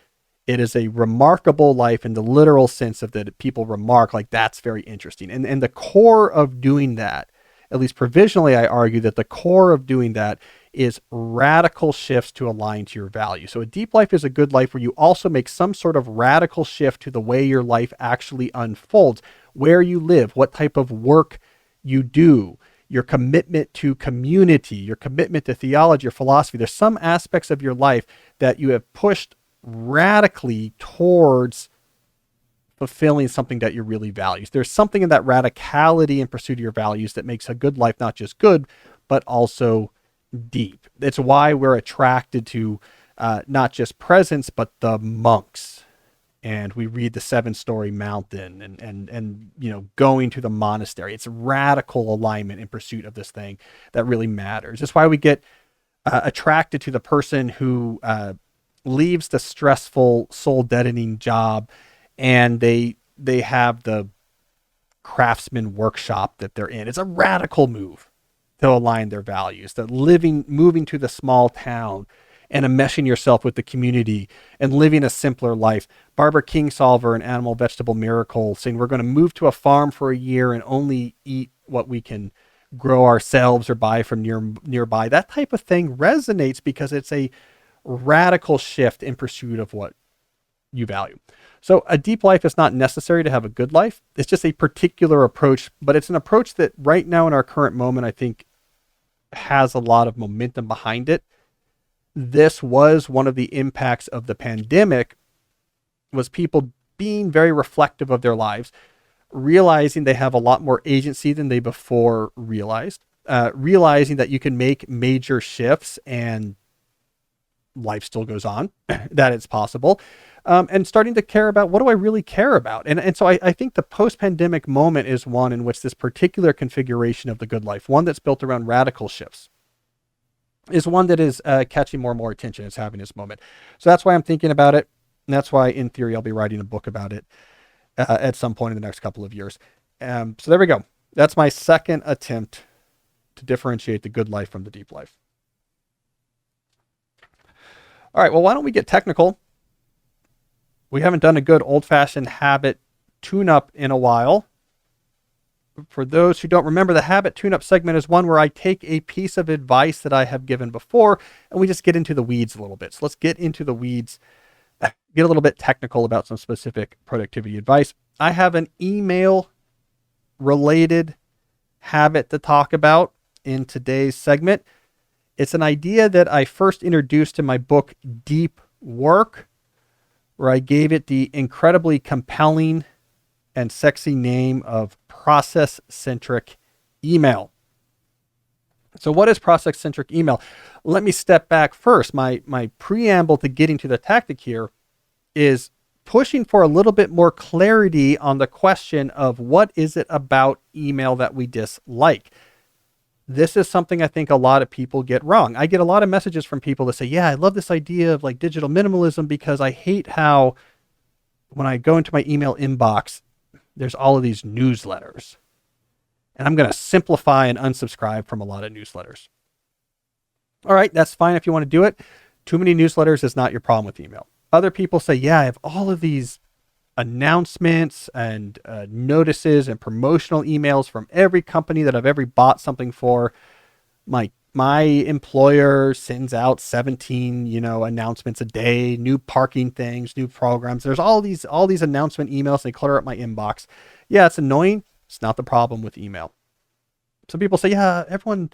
It is a remarkable life in the literal sense of that people remark, like, that's very interesting. And the core of doing that, at least provisionally, I argue that the core of doing that is radical shifts to align to your value. So a deep life is a good life where you also make some sort of radical shift to the way your life actually unfolds, where you live, what type of work you do, your commitment to community, your commitment to theology or philosophy. There's some aspects of your life that you have pushed radically towards fulfilling something that you really value. There's something in that radicality in pursuit of your values that makes a good life not just good, but also deep. It's why we're attracted to not just presence, but the monks. And we read the 7-story mountain and you know, going to the monastery. It's radical alignment in pursuit of this thing that really matters. That's why we get attracted to the person who leaves the stressful, soul-deadening job, and they have the craftsman workshop that they're in. It's a radical move to align their values. That moving to the small town and enmeshing yourself with the community and living a simpler life. Barbara Kingsolver in Animal Vegetable Miracle saying we're going to move to a farm for a year and only eat what we can grow ourselves or buy from nearby. That type of thing resonates because it's a radical shift in pursuit of what you value. So a deep life is not necessary to have a good life. It's just a particular approach, but it's an approach that right now in our current moment, I think has a lot of momentum behind it. This was one of the impacts of the pandemic, was people being very reflective of their lives, realizing they have a lot more agency than they before realized, realizing that you can make major shifts and life still goes on, that it's possible, and starting to care about, what do I really care about? And so I think the post-pandemic moment is one in which this particular configuration of the good life, one that's built around radical shifts, is one that is catching more and more attention. It's having this moment. So that's why I'm thinking about it. And that's why, in theory, I'll be writing a book about it at some point in the next couple of years. So there we go. That's my second attempt to differentiate the good life from the deep life. All right, well, why don't we get technical? We haven't done a good old-fashioned habit tune-up in a while. For those who don't remember, the habit tune-up segment is one where I take a piece of advice that I have given before, and we just get into the weeds a little bit. So let's get into the weeds, get a little bit technical about some specific productivity advice. I have an email-related habit to talk about in today's segment. It's an idea that I first introduced in my book, Deep Work, where I gave it the incredibly compelling and sexy name of Process-Centric email. So what is Process-Centric email? Let me step back first. My preamble to getting to the tactic here is pushing for a little bit more clarity on the question of what is it about email that we dislike. This is something I think a lot of people get wrong. I get a lot of messages from people that say, yeah, I love this idea of like digital minimalism because I hate how when I go into my email inbox, there's all of these newsletters. And I'm going to simplify and unsubscribe from a lot of newsletters. All right, that's fine if you want to do it. Too many newsletters is not your problem with email. Other people say, yeah, I have all of these announcements and notices and promotional emails from every company that I've ever bought something for. My employer sends out 17, announcements a day, new parking things, new programs. There's all these announcement emails. They clutter up my inbox. Yeah, it's annoying. It's not the problem with email. Some people say, yeah, everyone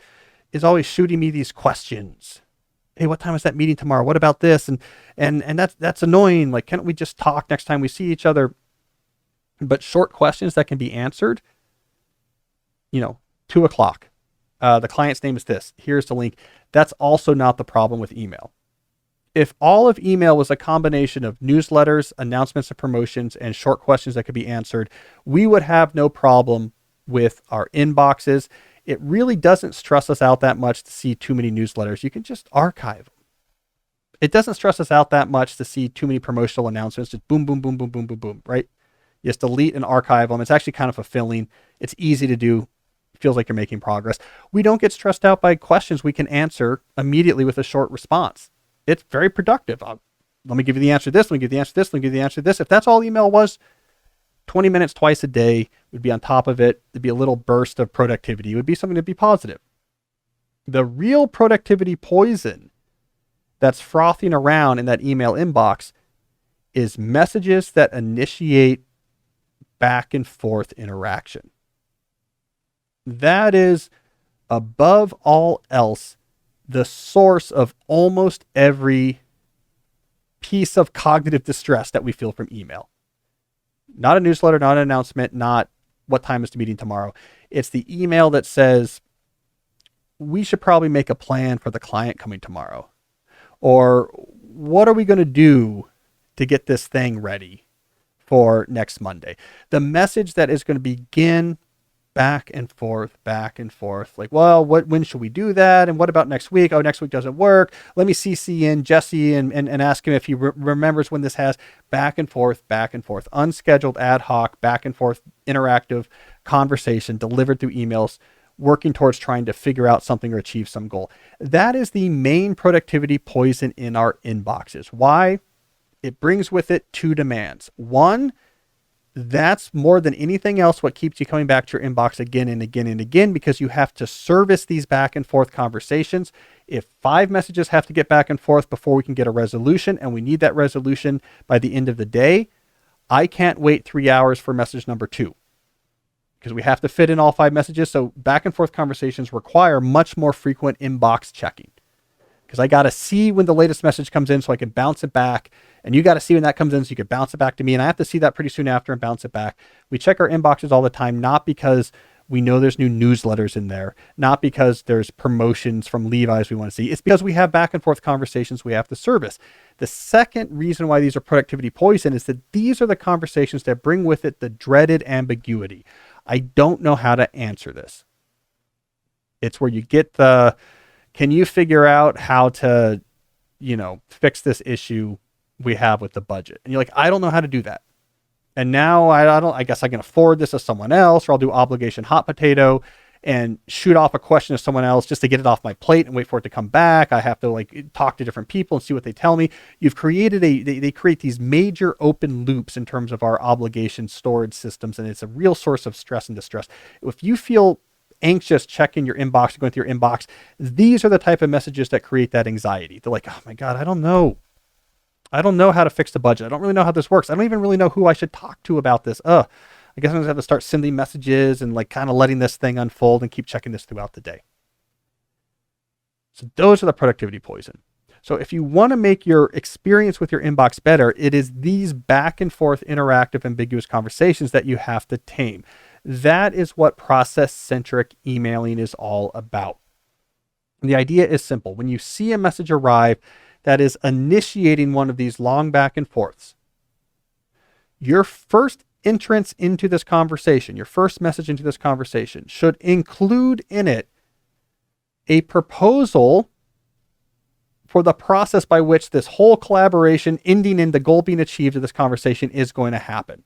is always shooting me these questions. Hey, what time is that meeting tomorrow? What about this? And that's annoying. Like, can't we just talk next time we see each other? But short questions that can be answered, 2:00. The client's name is this. Here's the link. That's also not the problem with email. If all of email was a combination of newsletters, announcements and promotions, and short questions that could be answered, we would have no problem with our inboxes. It really doesn't stress us out that much to see too many newsletters. You can just archive them. It doesn't stress us out that much to see too many promotional announcements. Just boom, boom, boom, boom, boom, boom, boom, right? You just delete and archive them. It's actually kind of fulfilling. It's easy to do. It feels like you're making progress. We don't get stressed out by questions we can answer immediately with a short response. It's very productive. Let me give you the answer to this. Let me give you the answer to this. Let me give you the answer to this. If that's all email was, 20 minutes twice a day would be on top of it. It'd be a little burst of productivity. It would be something to be positive. The real productivity poison that's frothing around in that email inbox is messages that initiate back and forth interaction. That is, above all else, the source of almost every piece of cognitive distress that we feel from email. Not a newsletter, not an announcement, not what time is the meeting tomorrow. It's the email that says, we should probably make a plan for the client coming tomorrow. Or what are we going to do to get this thing ready for next Monday? The message that is going to begin back and forth. Like, well, when should we do that? And what about next week? Oh, next week doesn't work. Let me CC in Jesse and ask him if he remembers when this has back and forth, unscheduled, ad hoc, back and forth, interactive conversation delivered through emails, working towards trying to figure out something or achieve some goal. That is the main productivity poison in our inboxes. Why? It brings with it two demands. One, that's more than anything else what keeps you coming back to your inbox again and again and again, because you have to service these back and forth conversations. If 5 messages have to get back and forth before we can get a resolution, and we need that resolution by the end of the day, I can't wait 3 hours for message number 2 because we have to fit in all 5 messages. So back and forth conversations require much more frequent inbox checking, because I got to see when the latest message comes in so I can bounce it back. And you got to see when that comes in so you can bounce it back to me. And I have to see that pretty soon after and bounce it back. We check our inboxes all the time, not because we know there's new newsletters in there, not because there's promotions from Levi's we want to see. It's because we have back and forth conversations we have to service. The second reason why these are productivity poison is that these are the conversations that bring with it the dreaded ambiguity. I don't know how to answer this. It's where you get the, can you figure out how to, fix this issue we have with the budget. And you're like, I don't know how to do that. And now I guess I can afford this to someone else, or I'll do obligation hot potato and shoot off a question to someone else just to get it off my plate and wait for it to come back. I have to like talk to different people and see what they tell me. You've created they create these major open loops in terms of our obligation storage systems. And it's a real source of stress and distress. If you feel anxious checking your inbox, going through your inbox, these are the type of messages that create that anxiety. They're like, oh my God, I don't know how to fix the budget. I don't really know how this works. I don't even really know who I should talk to about this. I guess I'm going to have to start sending messages and like kind of letting this thing unfold and keep checking this throughout the day. So those are the productivity poison. So if you want to make your experience with your inbox better, it is these back and forth interactive, ambiguous conversations that you have to tame. That is what process-centric emailing is all about. And the idea is simple. When you see a message arrive that is initiating one of these long back and forths, your first entrance into this conversation, your first message into this conversation should include in it a proposal for the process by which this whole collaboration ending in the goal being achieved of this conversation is going to happen.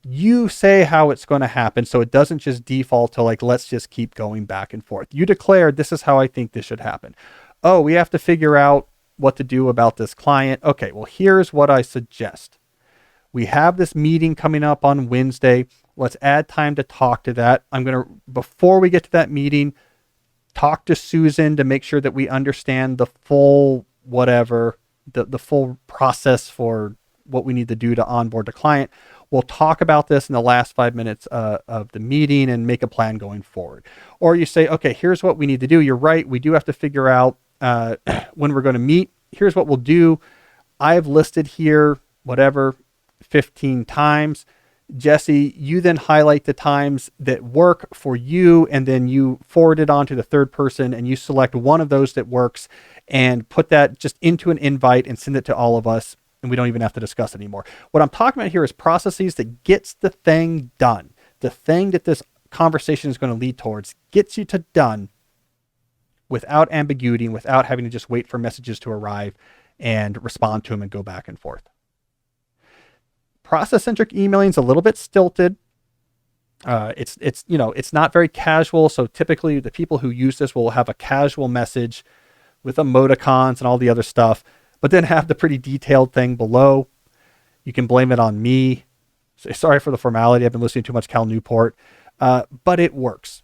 You say how it's going to happen so it doesn't just default to like, let's just keep going back and forth. You declare, this is how I think this should happen. Oh, we have to figure out what to do about this client. Okay, well, here's what I suggest. We have this meeting coming up on Wednesday. Let's add time to talk to that. Before we get to that meeting, talk to Susan to make sure that we understand the full the full process for what we need to do to onboard the client. We'll talk about this in the last 5 minutes of the meeting and make a plan going forward. Or you say, okay, here's what we need to do. You're right. We do have to figure out when we're going to meet. Here's what we'll do. I've listed here, 15 times. Jesse, you then highlight the times that work for you, and then you forward it on to the third person, and you select one of those that works and put that just into an invite and send it to all of us, and we don't even have to discuss it anymore. What I'm talking about here is processes that gets the thing done. The thing that this conversation is going to lead towards gets you to done without ambiguity and without having to just wait for messages to arrive and respond to them and go back and forth. Process-centric emailing is a little bit stilted. It's not very casual. So typically the people who use this will have a casual message with emoticons and all the other stuff, but then have the pretty detailed thing below. You can blame it on me. Sorry for the formality. I've been listening to too much Cal Newport, but it works.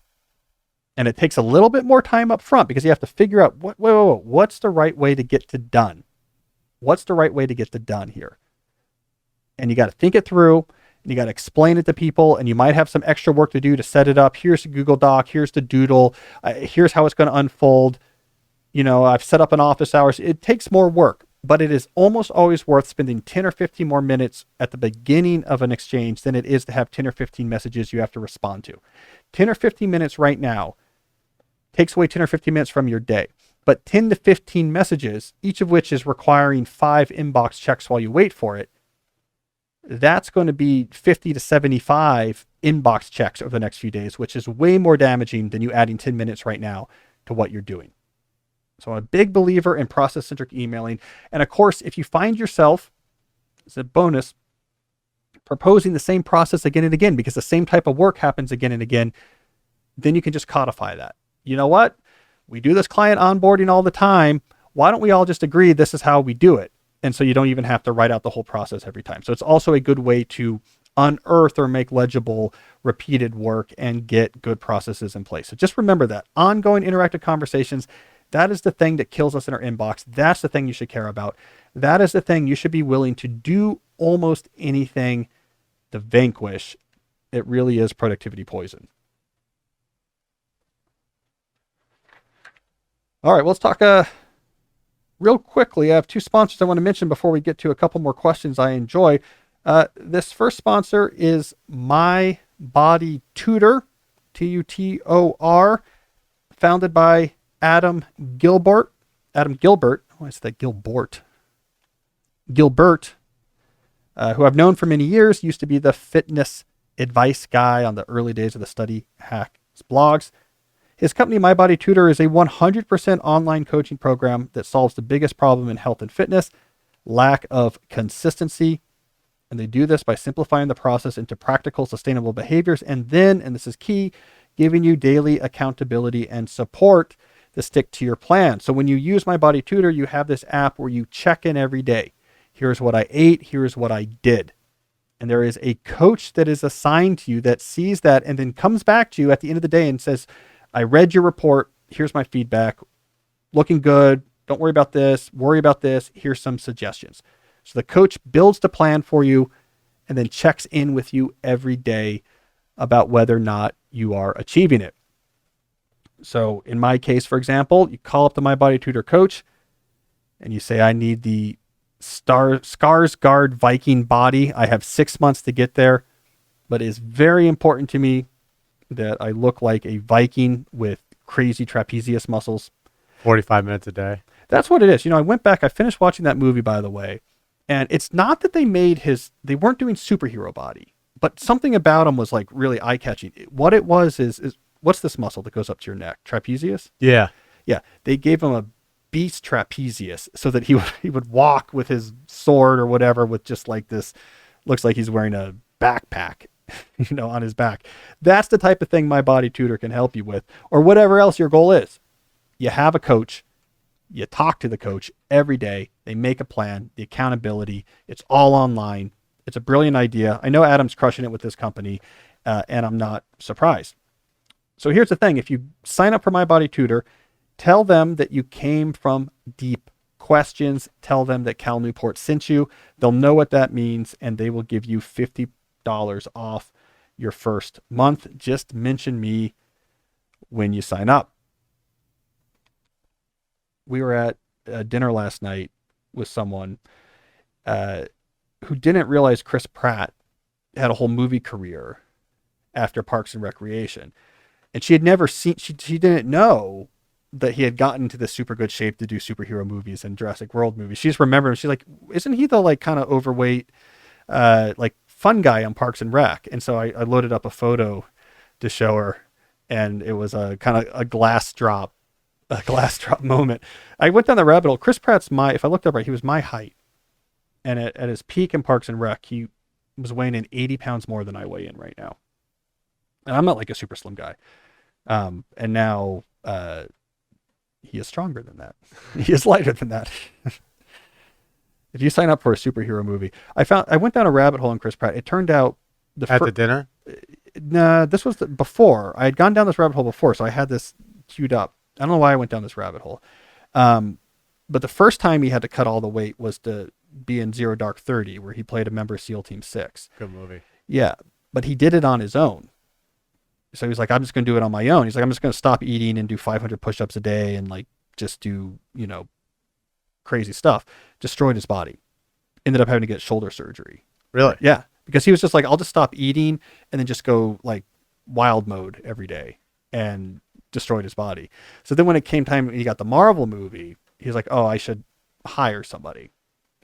And it takes a little bit more time up front because you have to figure out what's the right way to get to done. What's the right way to get to done here? And you got to think it through, and you got to explain it to people, and you might have some extra work to do to set it up. Here's the Google Doc. Here's the doodle. Here's how it's going to unfold. I've set up an office hours. It takes more work, but it is almost always worth spending 10 or 15 more minutes at the beginning of an exchange than it is to have 10 or 15 messages you have to respond to. 10 or 15 minutes right now takes away 10 or 15 minutes from your day. But 10 to 15 messages, each of which is requiring 5 inbox checks while you wait for it, that's going to be 50 to 75 inbox checks over the next few days, which is way more damaging than you adding 10 minutes right now to what you're doing. So I'm a big believer in process-centric emailing. And of course, if you find yourself, as a bonus, proposing the same process again and again, because the same type of work happens again and again, then you can just codify that. You know what? We do this client onboarding all the time. Why don't we all just agree this is how we do it? And so you don't even have to write out the whole process every time. So it's also a good way to unearth or make legible repeated work and get good processes in place. So just remember that ongoing interactive conversations, that is the thing that kills us in our inbox. That's the thing you should care about. That is the thing you should be willing to do almost anything to vanquish. It really is productivity poison. All right, well, let's talk real quickly. I have 2 sponsors I want to mention before we get to a couple more questions I enjoy. This first sponsor is MyBodyTutor, Tutor, founded by Adam Gilbert. Why is that Gilbert? Gilbert, who I've known for many years, used to be the fitness advice guy on the early days of the Study Hacks blogs. His company, MyBodyTutor, is a 100% online coaching program that solves the biggest problem in health and fitness, lack of consistency. And they do this by simplifying the process into practical, sustainable behaviors. And then, and this is key, giving you daily accountability and support to stick to your plan. So when you use MyBodyTutor, you have this app where you check in every day. Here's what I ate. Here's what I did. And there is a coach that is assigned to you that sees that and then comes back to you at the end of the day and says, I read your report. Here's my feedback. Looking good. Don't worry about this. Worry about this. Here's some suggestions. So the coach builds the plan for you and then checks in with you every day about whether or not you are achieving it. So in my case, for example, you call up the MyBodyTutor coach and you say, I need the Skarsgård Viking body. I have 6 months to get there, but it's very important to me that I look like a Viking with crazy trapezius muscles.
45 minutes a day.
That's what it is. I went back, I finished watching that movie, by the way, and it's not that they weren't doing superhero body, but something about him was like really eye catching. What it was is what's this muscle that goes up to your neck? Trapezius?
Yeah.
Yeah. They gave him a beast trapezius so that he would walk with his sword or whatever with just like this, looks like he's wearing a backpack, on his back. That's the type of thing MyBodyTutor can help you with, or whatever else your goal is. You have a coach, you talk to the coach every day, they make a plan, the accountability, it's all online. It's a brilliant idea. I know Adam's crushing it with this company, and I'm not surprised. So here's the thing. If you sign up for MyBodyTutor, tell them that you came from Deep Questions. Tell them that Cal Newport sent you. They'll know what that means, and they will give you $50 off your first month. Just mention me when you sign up. We were at dinner last night with someone who didn't realize Chris Pratt had a whole movie career after Parks and Recreation. And she had never seen, she didn't know that he had gotten into this super good shape to do superhero movies and Jurassic World movies. She just remembered him. She's like, isn't he the like kind of overweight, like fun guy on Parks and Rec? And so I loaded up a photo to show her, and it was a kind of a glass drop moment. I went down the rabbit hole. Chris Pratt's if I looked up right, he was my height. And at his peak in Parks and Rec, he was weighing in 80 pounds more than I weigh in right now. And I'm not like a super slim guy. And now he is stronger than that. He is lighter than that. If you sign up for a superhero movie, I went down a rabbit hole in Chris Pratt. It turned out
the dinner?
Nah, this was before. I had gone down this rabbit hole before, so I had this queued up. I don't know why I went down this rabbit hole. But the first time he had to cut all the weight was to be in Zero Dark 30, where he played a member of SEAL Team 6.
Good movie.
Yeah, but he did it on his own. So he's like, I'm just going to do it on my own. He's like, I'm just going to stop eating and do 500 push-ups a day and like just do, crazy stuff. Destroyed his body. Ended up having to get shoulder surgery.
Really?
Yeah, because he was just like, I'll just stop eating and then just go like wild mode every day, and destroyed his body. So then when it came time, he got the Marvel movie, he was like, oh, I should hire somebody.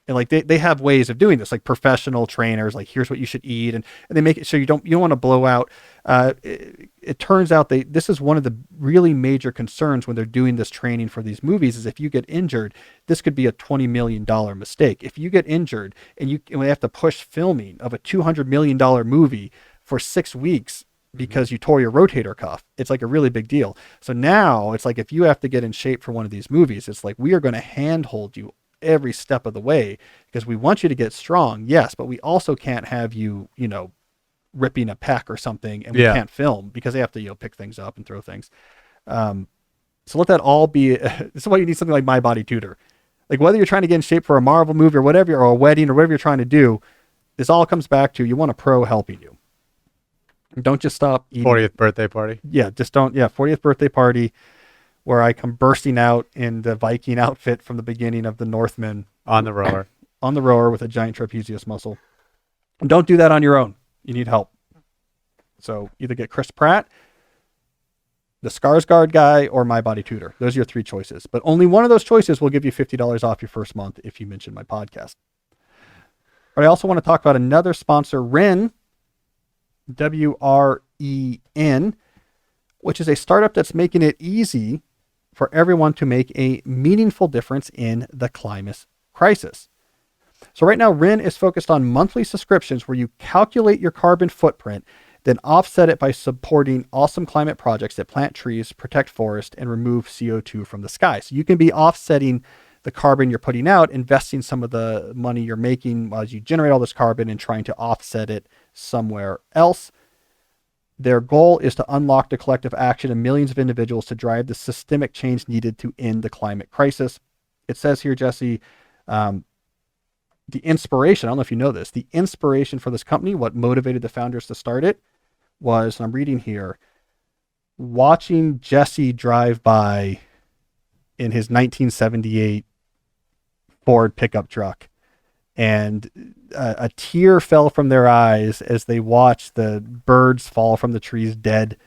And like they have ways of doing this, like professional trainers, like here's what you should eat, and they make it so you don't want to blow out. It turns out this is one of the really major concerns when they're doing this training for these movies is if you get injured, this could be a $20 million mistake. If you get injured and they have to push filming of a $200 million movie for 6 weeks because you tore your rotator cuff, it's like a really big deal. So now it's like if you have to get in shape for one of these movies, it's like we are going to handhold you every step of the way because we want you to get strong, yes, but we also can't have you, ripping a pec or something, and we can't film because they have to, pick things up and throw things. So let that all be. This is why you need something like MyBodyTutor. Like whether you're trying to get in shape for a Marvel movie or whatever, or a wedding or whatever you're trying to do, this all comes back to you want a pro helping you. Don't just stop eating.
40th birthday party.
Yeah, just don't. Yeah, 40th birthday party, where I come bursting out in the Viking outfit from the beginning of the Northmen.
On the rower.
On the rower with a giant trapezius muscle. And don't do that on your own. You need help. So either get Chris Pratt, the Skarsgård guy, or MyBodyTutor. Those are your three choices. But only one of those choices will give you $50 off your first month if you mention my podcast. But I also want to talk about another sponsor, Wren, WREN, which is a startup that's making it easy for everyone to make a meaningful difference in the climate crisis. So right now, Wren is focused on monthly subscriptions where you calculate your carbon footprint, then offset it by supporting awesome climate projects that plant trees, protect forest, and remove CO2 from the sky. So you can be offsetting the carbon you're putting out, investing some of the money you're making as you generate all this carbon and trying to offset it somewhere else. Their goal is to unlock the collective action of millions of individuals to drive the systemic change needed to end the climate crisis. It says here, Jesse, the inspiration, I don't know if you know this, the inspiration for this company, what motivated the founders to start it was, I'm reading here, watching Jesse drive by in his 1978 Ford pickup truck. And a tear fell from their eyes as they watched the birds fall from the trees dead,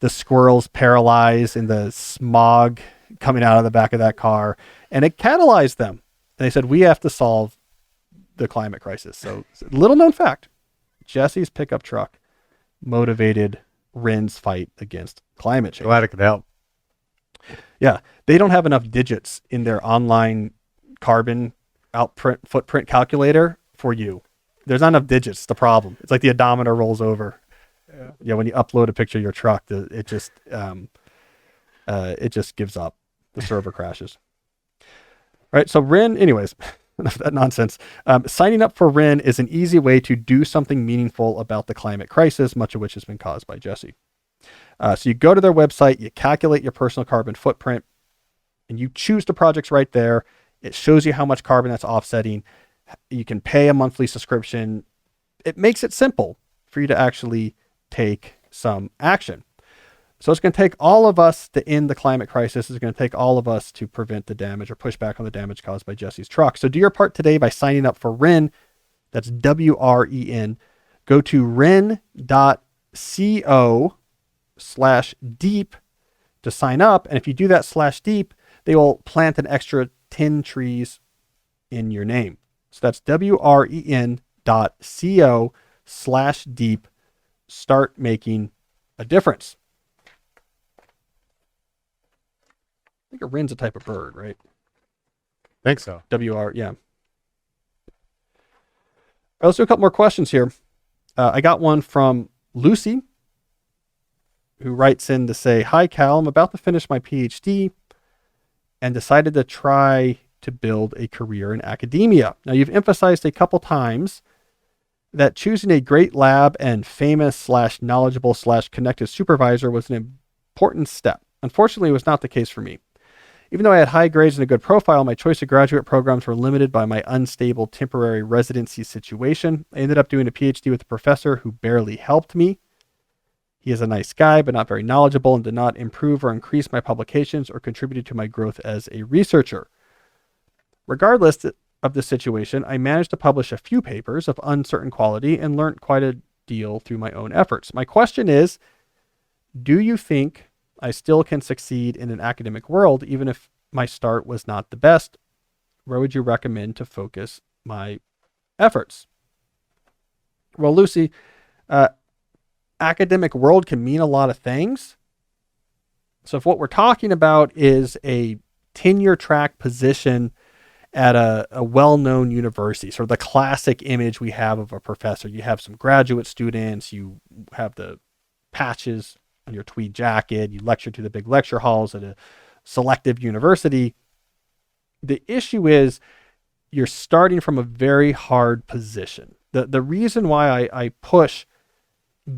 the squirrels paralyzed in the smog coming out of the back of that car. And it catalyzed them. And they said, we have to solve the climate crisis. So, little known fact, Jesse's pickup truck motivated Wren's fight against climate change.
Glad it could help.
Yeah. They don't have enough digits in their online carbon footprint calculator for you. There's not enough digits. It's the problem. It's like the odometer rolls over. Yeah. When you upload a picture of your truck, it just gives up. The server crashes. All right. So Wren, anyways, enough of that nonsense. Signing up for Wren is an easy way to do something meaningful about the climate crisis, much of which has been caused by Jesse. So you go to their website, you calculate your personal carbon footprint, and you choose the projects right there. It shows you how much carbon that's offsetting. You can pay a monthly subscription. It makes it simple for you to actually take some action. So it's going to take all of us to end the climate crisis. It's going to take all of us to prevent the damage or push back on the damage caused by Jesse's truck. So do your part today by signing up for Wren. That's WREN. Go to wren.co/deep to sign up. And if you do that /deep, they will plant an extra 10 trees in your name. So that's WREN.co/deep. Start making a difference. I think a wren's a type of bird, right?
Think so.
Yeah. All right, let's do a couple more questions here. I got one from Lucy, who writes in to say, hi, Cal, I'm about to finish my PhD and decided to try to build a career in academia. Now, you've emphasized a couple times that choosing a great lab and famous /knowledgeable /connected supervisor was an important step. Unfortunately, it was not the case for me. Even though I had high grades and a good profile, my choice of graduate programs were limited by my unstable temporary residency situation. I ended up doing a PhD with a professor who barely helped me. He is a nice guy, but not very knowledgeable, and did not improve or increase my publications or contributed to my growth as a researcher. Regardless of the situation, I managed to publish a few papers of uncertain quality and learned quite a deal through my own efforts. My question is, do you think I still can succeed in an academic world, even if my start was not the best? Where would you recommend to focus my efforts? Well, Lucy, academic world can mean a lot of things. So if what we're talking about is a tenure track position at a well-known university, sort of the classic image we have of a professor, you have some graduate students, you have the patches on your tweed jacket, you lecture to the big lecture halls at a selective university. The issue is you're starting from a very hard position. The reason why I push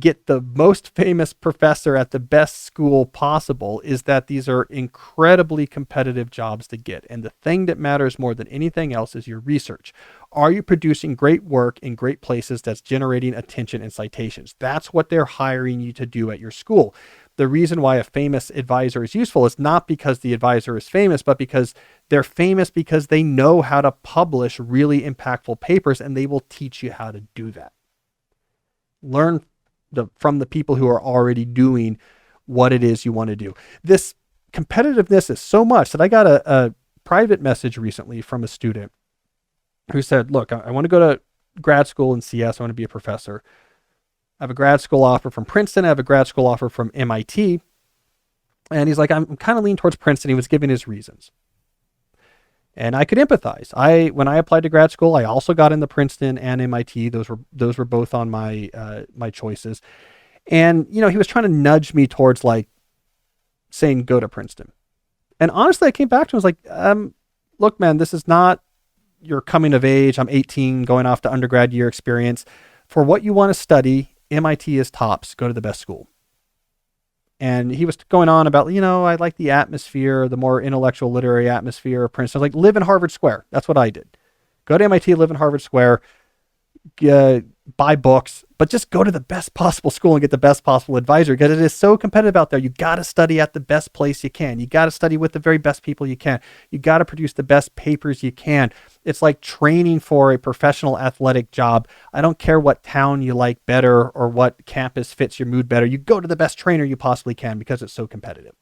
get the most famous professor at the best school possible is that these are incredibly competitive jobs to get. And the thing that matters more than anything else is your research. Are you producing great work in great places that's generating attention and citations? That's what they're hiring you to do at your school. The reason why a famous advisor is useful is not because the advisor is famous, but because they're famous because they know how to publish really impactful papers, and they will teach you how to do that. Learn from the people who are already doing what it is you want to do. This competitiveness is so much that I got a private message recently from a student who said, look, I want to go to grad school in CS. I want to be a professor. I have a grad school offer from Princeton. I have a grad school offer from MIT. And he's like, I'm kind of leaning towards Princeton. He was giving his reasons. And I could empathize. When I applied to grad school, I also got into Princeton and MIT. Those were both on my my choices. And he was trying to nudge me towards like saying go to Princeton. And honestly, I came back to him and was like, look, man, this is not your coming of age. I'm 18, going off to undergrad year experience. For what you want to study, MIT is tops. Go to the best school. And he was going on about, I like the atmosphere, the more intellectual literary atmosphere of Princeton. Like, live in Harvard Square. That's what I did. Go to MIT, live in Harvard Square, buy books, but just go to the best possible school and get the best possible advisor, because it is so competitive out there. You got to study at the best place you can. You got to study with the very best people you can. You got to produce the best papers you can. It's like training for a professional athletic job. I don't care what town you like better or what campus fits your mood better. You go to the best trainer you possibly can because it's so competitive.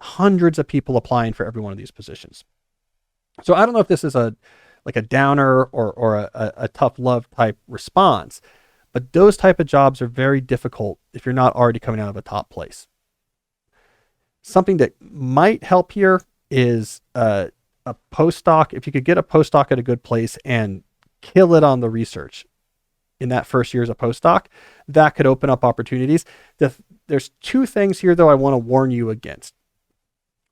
Hundreds of people applying for every one of these positions. So I don't know if this is a downer or a tough love type response, but those type of jobs are very difficult if you're not already coming out of a top place. Something that might help here is a postdoc. If you could get a postdoc at a good place and kill it on the research in that first year as a postdoc, that could open up opportunities. There's two things here, though, I want to warn you against.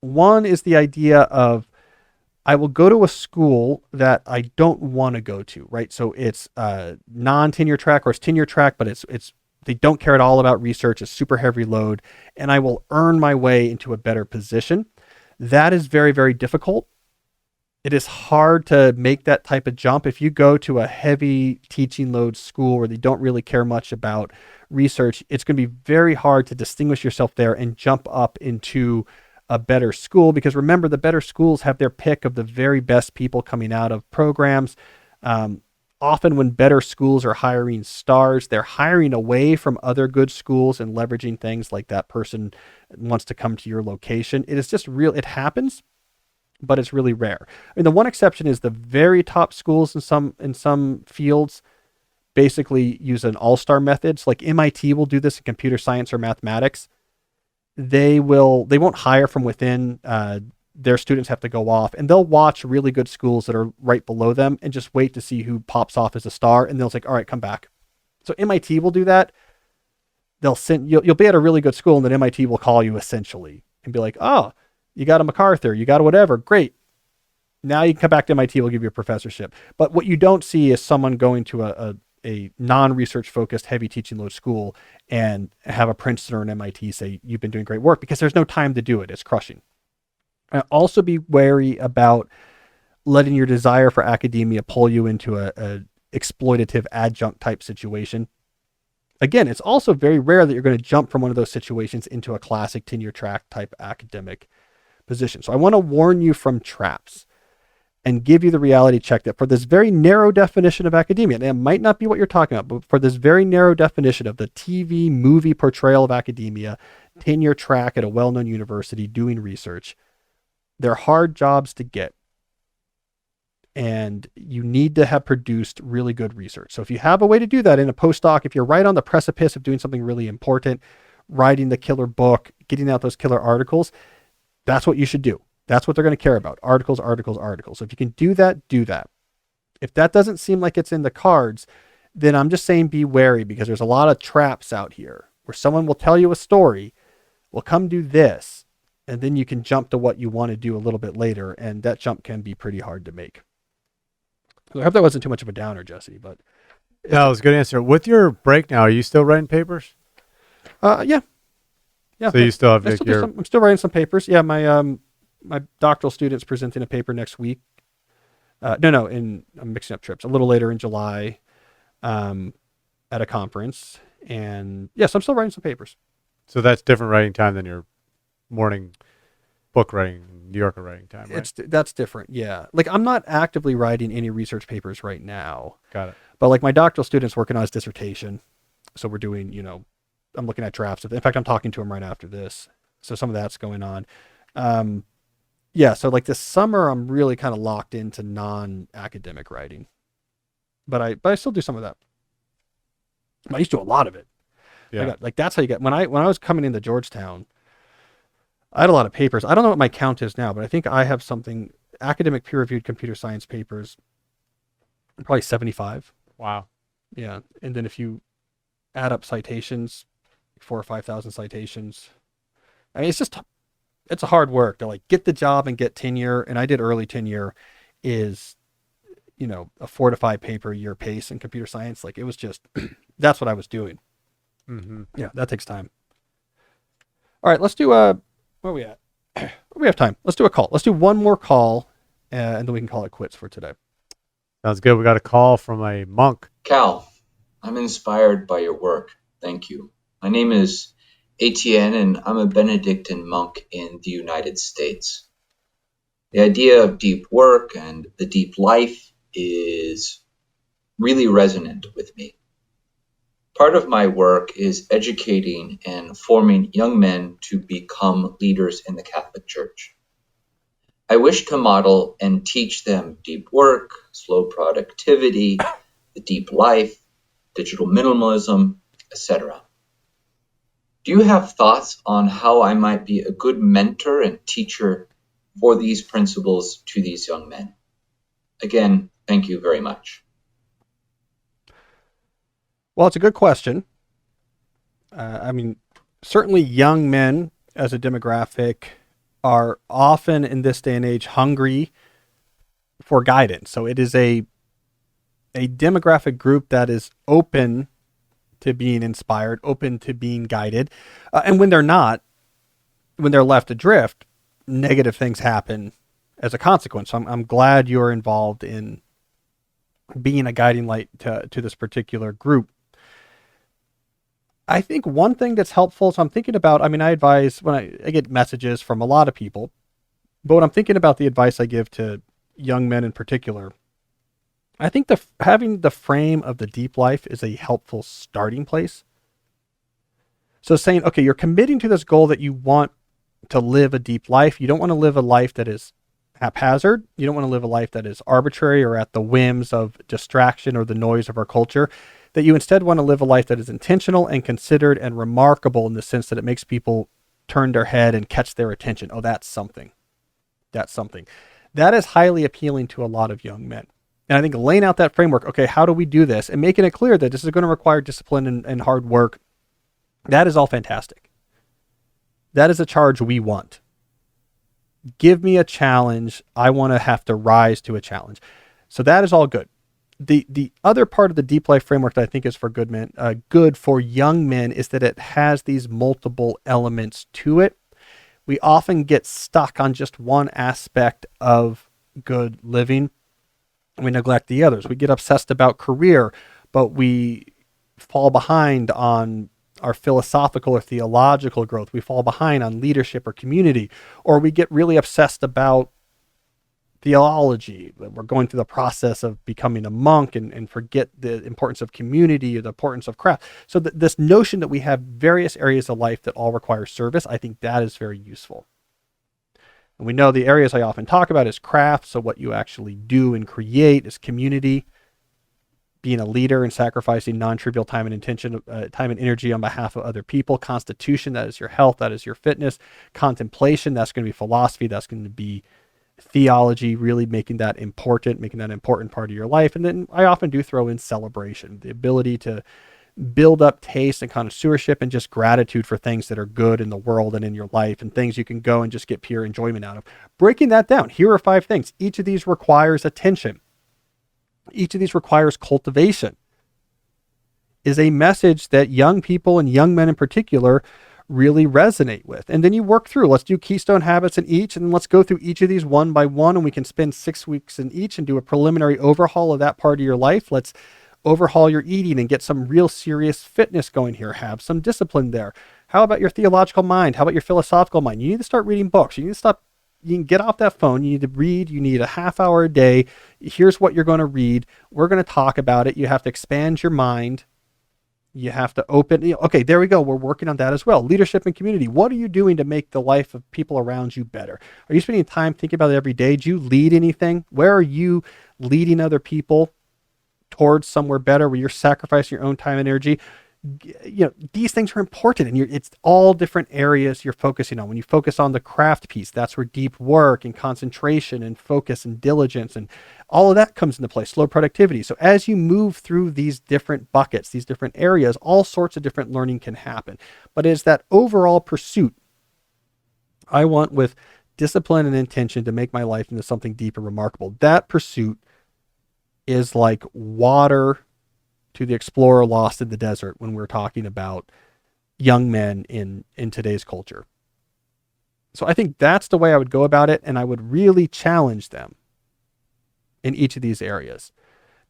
One is the idea of, I will go to a school that I don't want to go to, right? So it's non-tenure track, or it's tenure track, but it's they don't care at all about research. It's super heavy load, and I will earn my way into a better position. That is very, very difficult. It is hard to make that type of jump. If you go to a heavy teaching load school where they don't really care much about research, it's going to be very hard to distinguish yourself there and jump up into a better school, because remember, the better schools have their pick of the very best people coming out of programs. Often when better schools are hiring stars, they're hiring away from other good schools and leveraging things like that person wants to come to your location. It is just real. It happens, but it's really rare. I mean, the one exception is the very top schools in some fields basically use an all-star method. So like MIT will do this in computer science or mathematics. They won't hire from within. Their students have to go off, and they'll watch really good schools that are right below them and just wait to see who pops off as a star. And they'll say, all right, come back. So MIT will do that. They'll send you'll be at a really good school, and then MIT will call you essentially and be like, oh, you got a MacArthur, you got a whatever. Great. Now you can come back to MIT. We'll give you a professorship. But what you don't see is someone going to a non-research focused heavy teaching load school and have a Princeton or an MIT say, you've been doing great work, because there's no time to do it. It's crushing. Also be wary about letting your desire for academia pull you into a exploitative adjunct type situation. Again, it's also very rare that you're going to jump from one of those situations into a classic tenure track type academic position. So I want to warn you from traps and give you the reality check that for this very narrow definition of academia, and it might not be what you're talking about, but for this very narrow definition of the TV movie portrayal of academia, tenure track at a well-known university doing research, they're hard jobs to get. And you need to have produced really good research. So if you have a way to do that in a postdoc, if you're right on the precipice of doing something really important, writing the killer book, getting out those killer articles, that's what you should do. That's what they're going to care about. Articles, articles, articles. So if you can do that, do that. If that doesn't seem like it's in the cards, then I'm just saying be wary, because there's a lot of traps out here where someone will tell you a story, will come do this, and then you can jump to what you want to do a little bit later, and that jump can be pretty hard to make. So I hope that wasn't too much of a downer, Jesse, but
No, it was a good answer. With your break now, are you still writing papers?
yeah.
So you still have
I'm still writing some papers. Yeah, my doctoral student's presenting a paper next week. I'm mixing up trips. A little later in July, at a conference, and yes, I'm still writing some papers.
So that's different writing time than your morning book writing, New Yorker writing time, right?
That's different. Yeah, like I'm not actively writing any research papers right now.
Got it.
But like my doctoral student's working on his dissertation, so we're doing. I'm looking at drafts of it. In fact, I'm talking to him right after this, so some of that's going on. Yeah, so like this summer, I'm really kind of locked into non-academic writing, but I still do some of that. I used to do a lot of it.
Yeah,
that's how you get. When I was coming into Georgetown, I had a lot of papers. I don't know what my count is now, but I think I have something academic peer-reviewed computer science papers, probably 75.
Wow.
Yeah. And then if you add up citations, 4,000 or 5,000 citations. I mean, it's a hard work to like get the job and get tenure. And I did early tenure is, a 4 to 5 paper a year pace in computer science. Like it was just, that's what I was doing.
Mm-hmm.
Yeah. That takes time. All right. Let's do where are we at? We have time. Let's do a call. Let's do one more call and then we can call it quits for today.
Sounds good. We got a call from a monk.
Cal, I'm inspired by your work. Thank you. My name is Etienne, and I'm a Benedictine monk in the United States. The idea of deep work and the deep life is really resonant with me. Part of my work is educating and forming young men to become leaders in the Catholic Church. I wish to model and teach them deep work, slow productivity, the deep life, digital minimalism, etc. Do you have thoughts on how I might be a good mentor and teacher for these principles to these young men? Again, thank you very much.
Well, it's a good question. I mean, certainly young men as a demographic are often in this day and age hungry for guidance. So it is a demographic group that is open to being inspired, open to being guided. And when they're not, when they're left adrift, negative things happen as a consequence. So I'm glad you're involved in being a guiding light to this particular group. I think one thing that's helpful, so I'm thinking about, I advise when I get messages from a lot of people, but when I'm thinking about the advice I give to young men in particular, I think having the frame of the deep life is a helpful starting place. So saying, okay, you're committing to this goal that you want to live a deep life. You don't want to live a life that is haphazard. You don't want to live a life that is arbitrary or at the whims of distraction or the noise of our culture. That you instead want to live a life that is intentional and considered and remarkable in the sense that it makes people turn their head and catch their attention. Oh, that's something. That's something. That is highly appealing to a lot of young men. And I think laying out that framework, okay, how do we do this? And making it clear that this is going to require discipline and hard work. That is all fantastic. That is a charge we want. Give me a challenge. I want to have to rise to a challenge. So that is all good. The other part of the deep life framework that I think is for good for young men is that it has these multiple elements to it. We often get stuck on just one aspect of good living. We neglect the others. We get obsessed about career, but we fall behind on our philosophical or theological growth. We fall behind on leadership or community, or we get really obsessed about theology. We're going through the process of becoming a monk and forget the importance of community or the importance of craft. So this notion that we have various areas of life that all require service, I think that is very useful. And we know the areas I often talk about is craft. So what you actually do and create is community, being a leader and sacrificing non-trivial time and time and energy on behalf of other people. Constitution, that is your health, that is your fitness. Contemplation, that's going to be philosophy, that's going to be theology, really making that important part of your life. And then I often do throw in celebration, the ability to build up taste and connoisseurship and just gratitude for things that are good in the world and in your life and things you can go and just get pure enjoyment out of. Breaking that down, here are 5 things. Each of these requires attention. Each of these requires cultivation. Is a message that young people and young men in particular really resonate with. And then you work through, let's do keystone habits in each, and let's go through each of these one by one, and we can spend 6 weeks in each and do a preliminary overhaul of that part of your life. Let's overhaul your eating and get some real serious fitness going here. Have some discipline there. How about your theological mind? How about your philosophical mind? You need to start reading books. You need to stop. You can get off that phone. You need to read. You need a half hour a day. Here's what you're going to read. We're going to talk about it. You have to expand your mind. You have to open. Okay, there we go. We're working on that as well. Leadership and community. What are you doing to make the life of people around you better? Are you spending time thinking about it every day? Do you lead anything? Where are you leading other people towards somewhere better where you're sacrificing your own time and energy? these things are important, and it's all different areas you're focusing on. When you focus on the craft piece, that's where deep work and concentration and focus and diligence and all of that comes into play, slow productivity. So as you move through these different buckets, these different areas, all sorts of different learning can happen. But it's that overall pursuit I want with discipline and intention to make my life into something deep and remarkable. That pursuit is like water to the explorer lost in the desert when we're talking about young men in today's culture. So I think that's the way I would go about it, and I would really challenge them in each of these areas.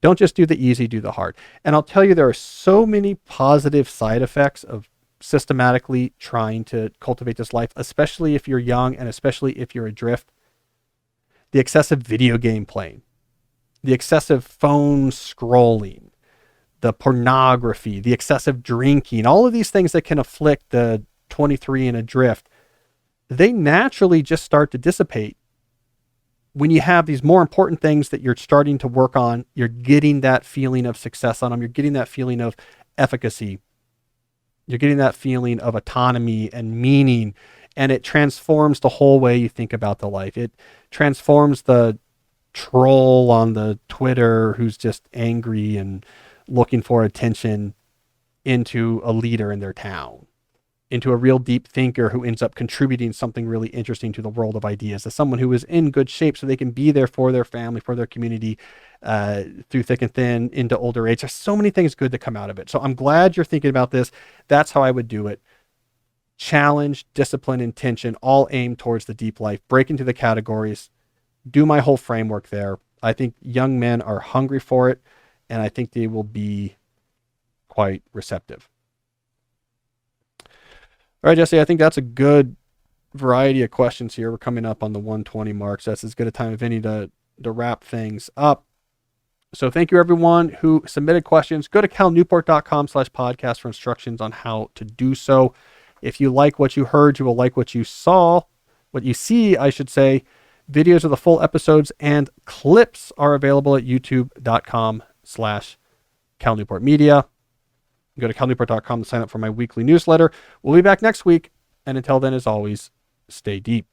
Don't just do the easy, do the hard. And I'll tell you, there are so many positive side effects of systematically trying to cultivate this life, especially if you're young and especially if you're adrift. The excessive video game playing, the excessive phone scrolling, the pornography, the excessive drinking, all of these things that can afflict the 23 and adrift, they naturally just start to dissipate when you have these more important things that you're starting to work on. You're getting that feeling of success on them. You're getting that feeling of efficacy. You're getting that feeling of autonomy and meaning, and it transforms the whole way you think about the life. It transforms the troll on the Twitter who's just angry and looking for attention into a leader in their town, into a real deep thinker who ends up contributing something really interesting to the world of ideas, as someone who is in good shape so they can be there for their family, for their community, through thick and thin into older age. There's so many things good that come out of it. So I'm glad you're thinking about this. That's how I would do it. Challenge, discipline, intention, all aimed towards the deep life. Break into the categories. Do my whole framework there. I think young men are hungry for it, and I think they will be quite receptive. All right, Jesse, I think that's a good variety of questions here. We're coming up on the 120 mark, so that's as good a time as any to wrap things up. So thank you, everyone who submitted questions. Go to calnewport.com/podcast for instructions on how to do so. If you like what you heard, you will like what you see, I should say. Videos of the full episodes and clips are available at youtube.com/Cal Newport Media. Go to calnewport.com to sign up for my weekly newsletter. We'll be back next week. And until then, as always, stay deep.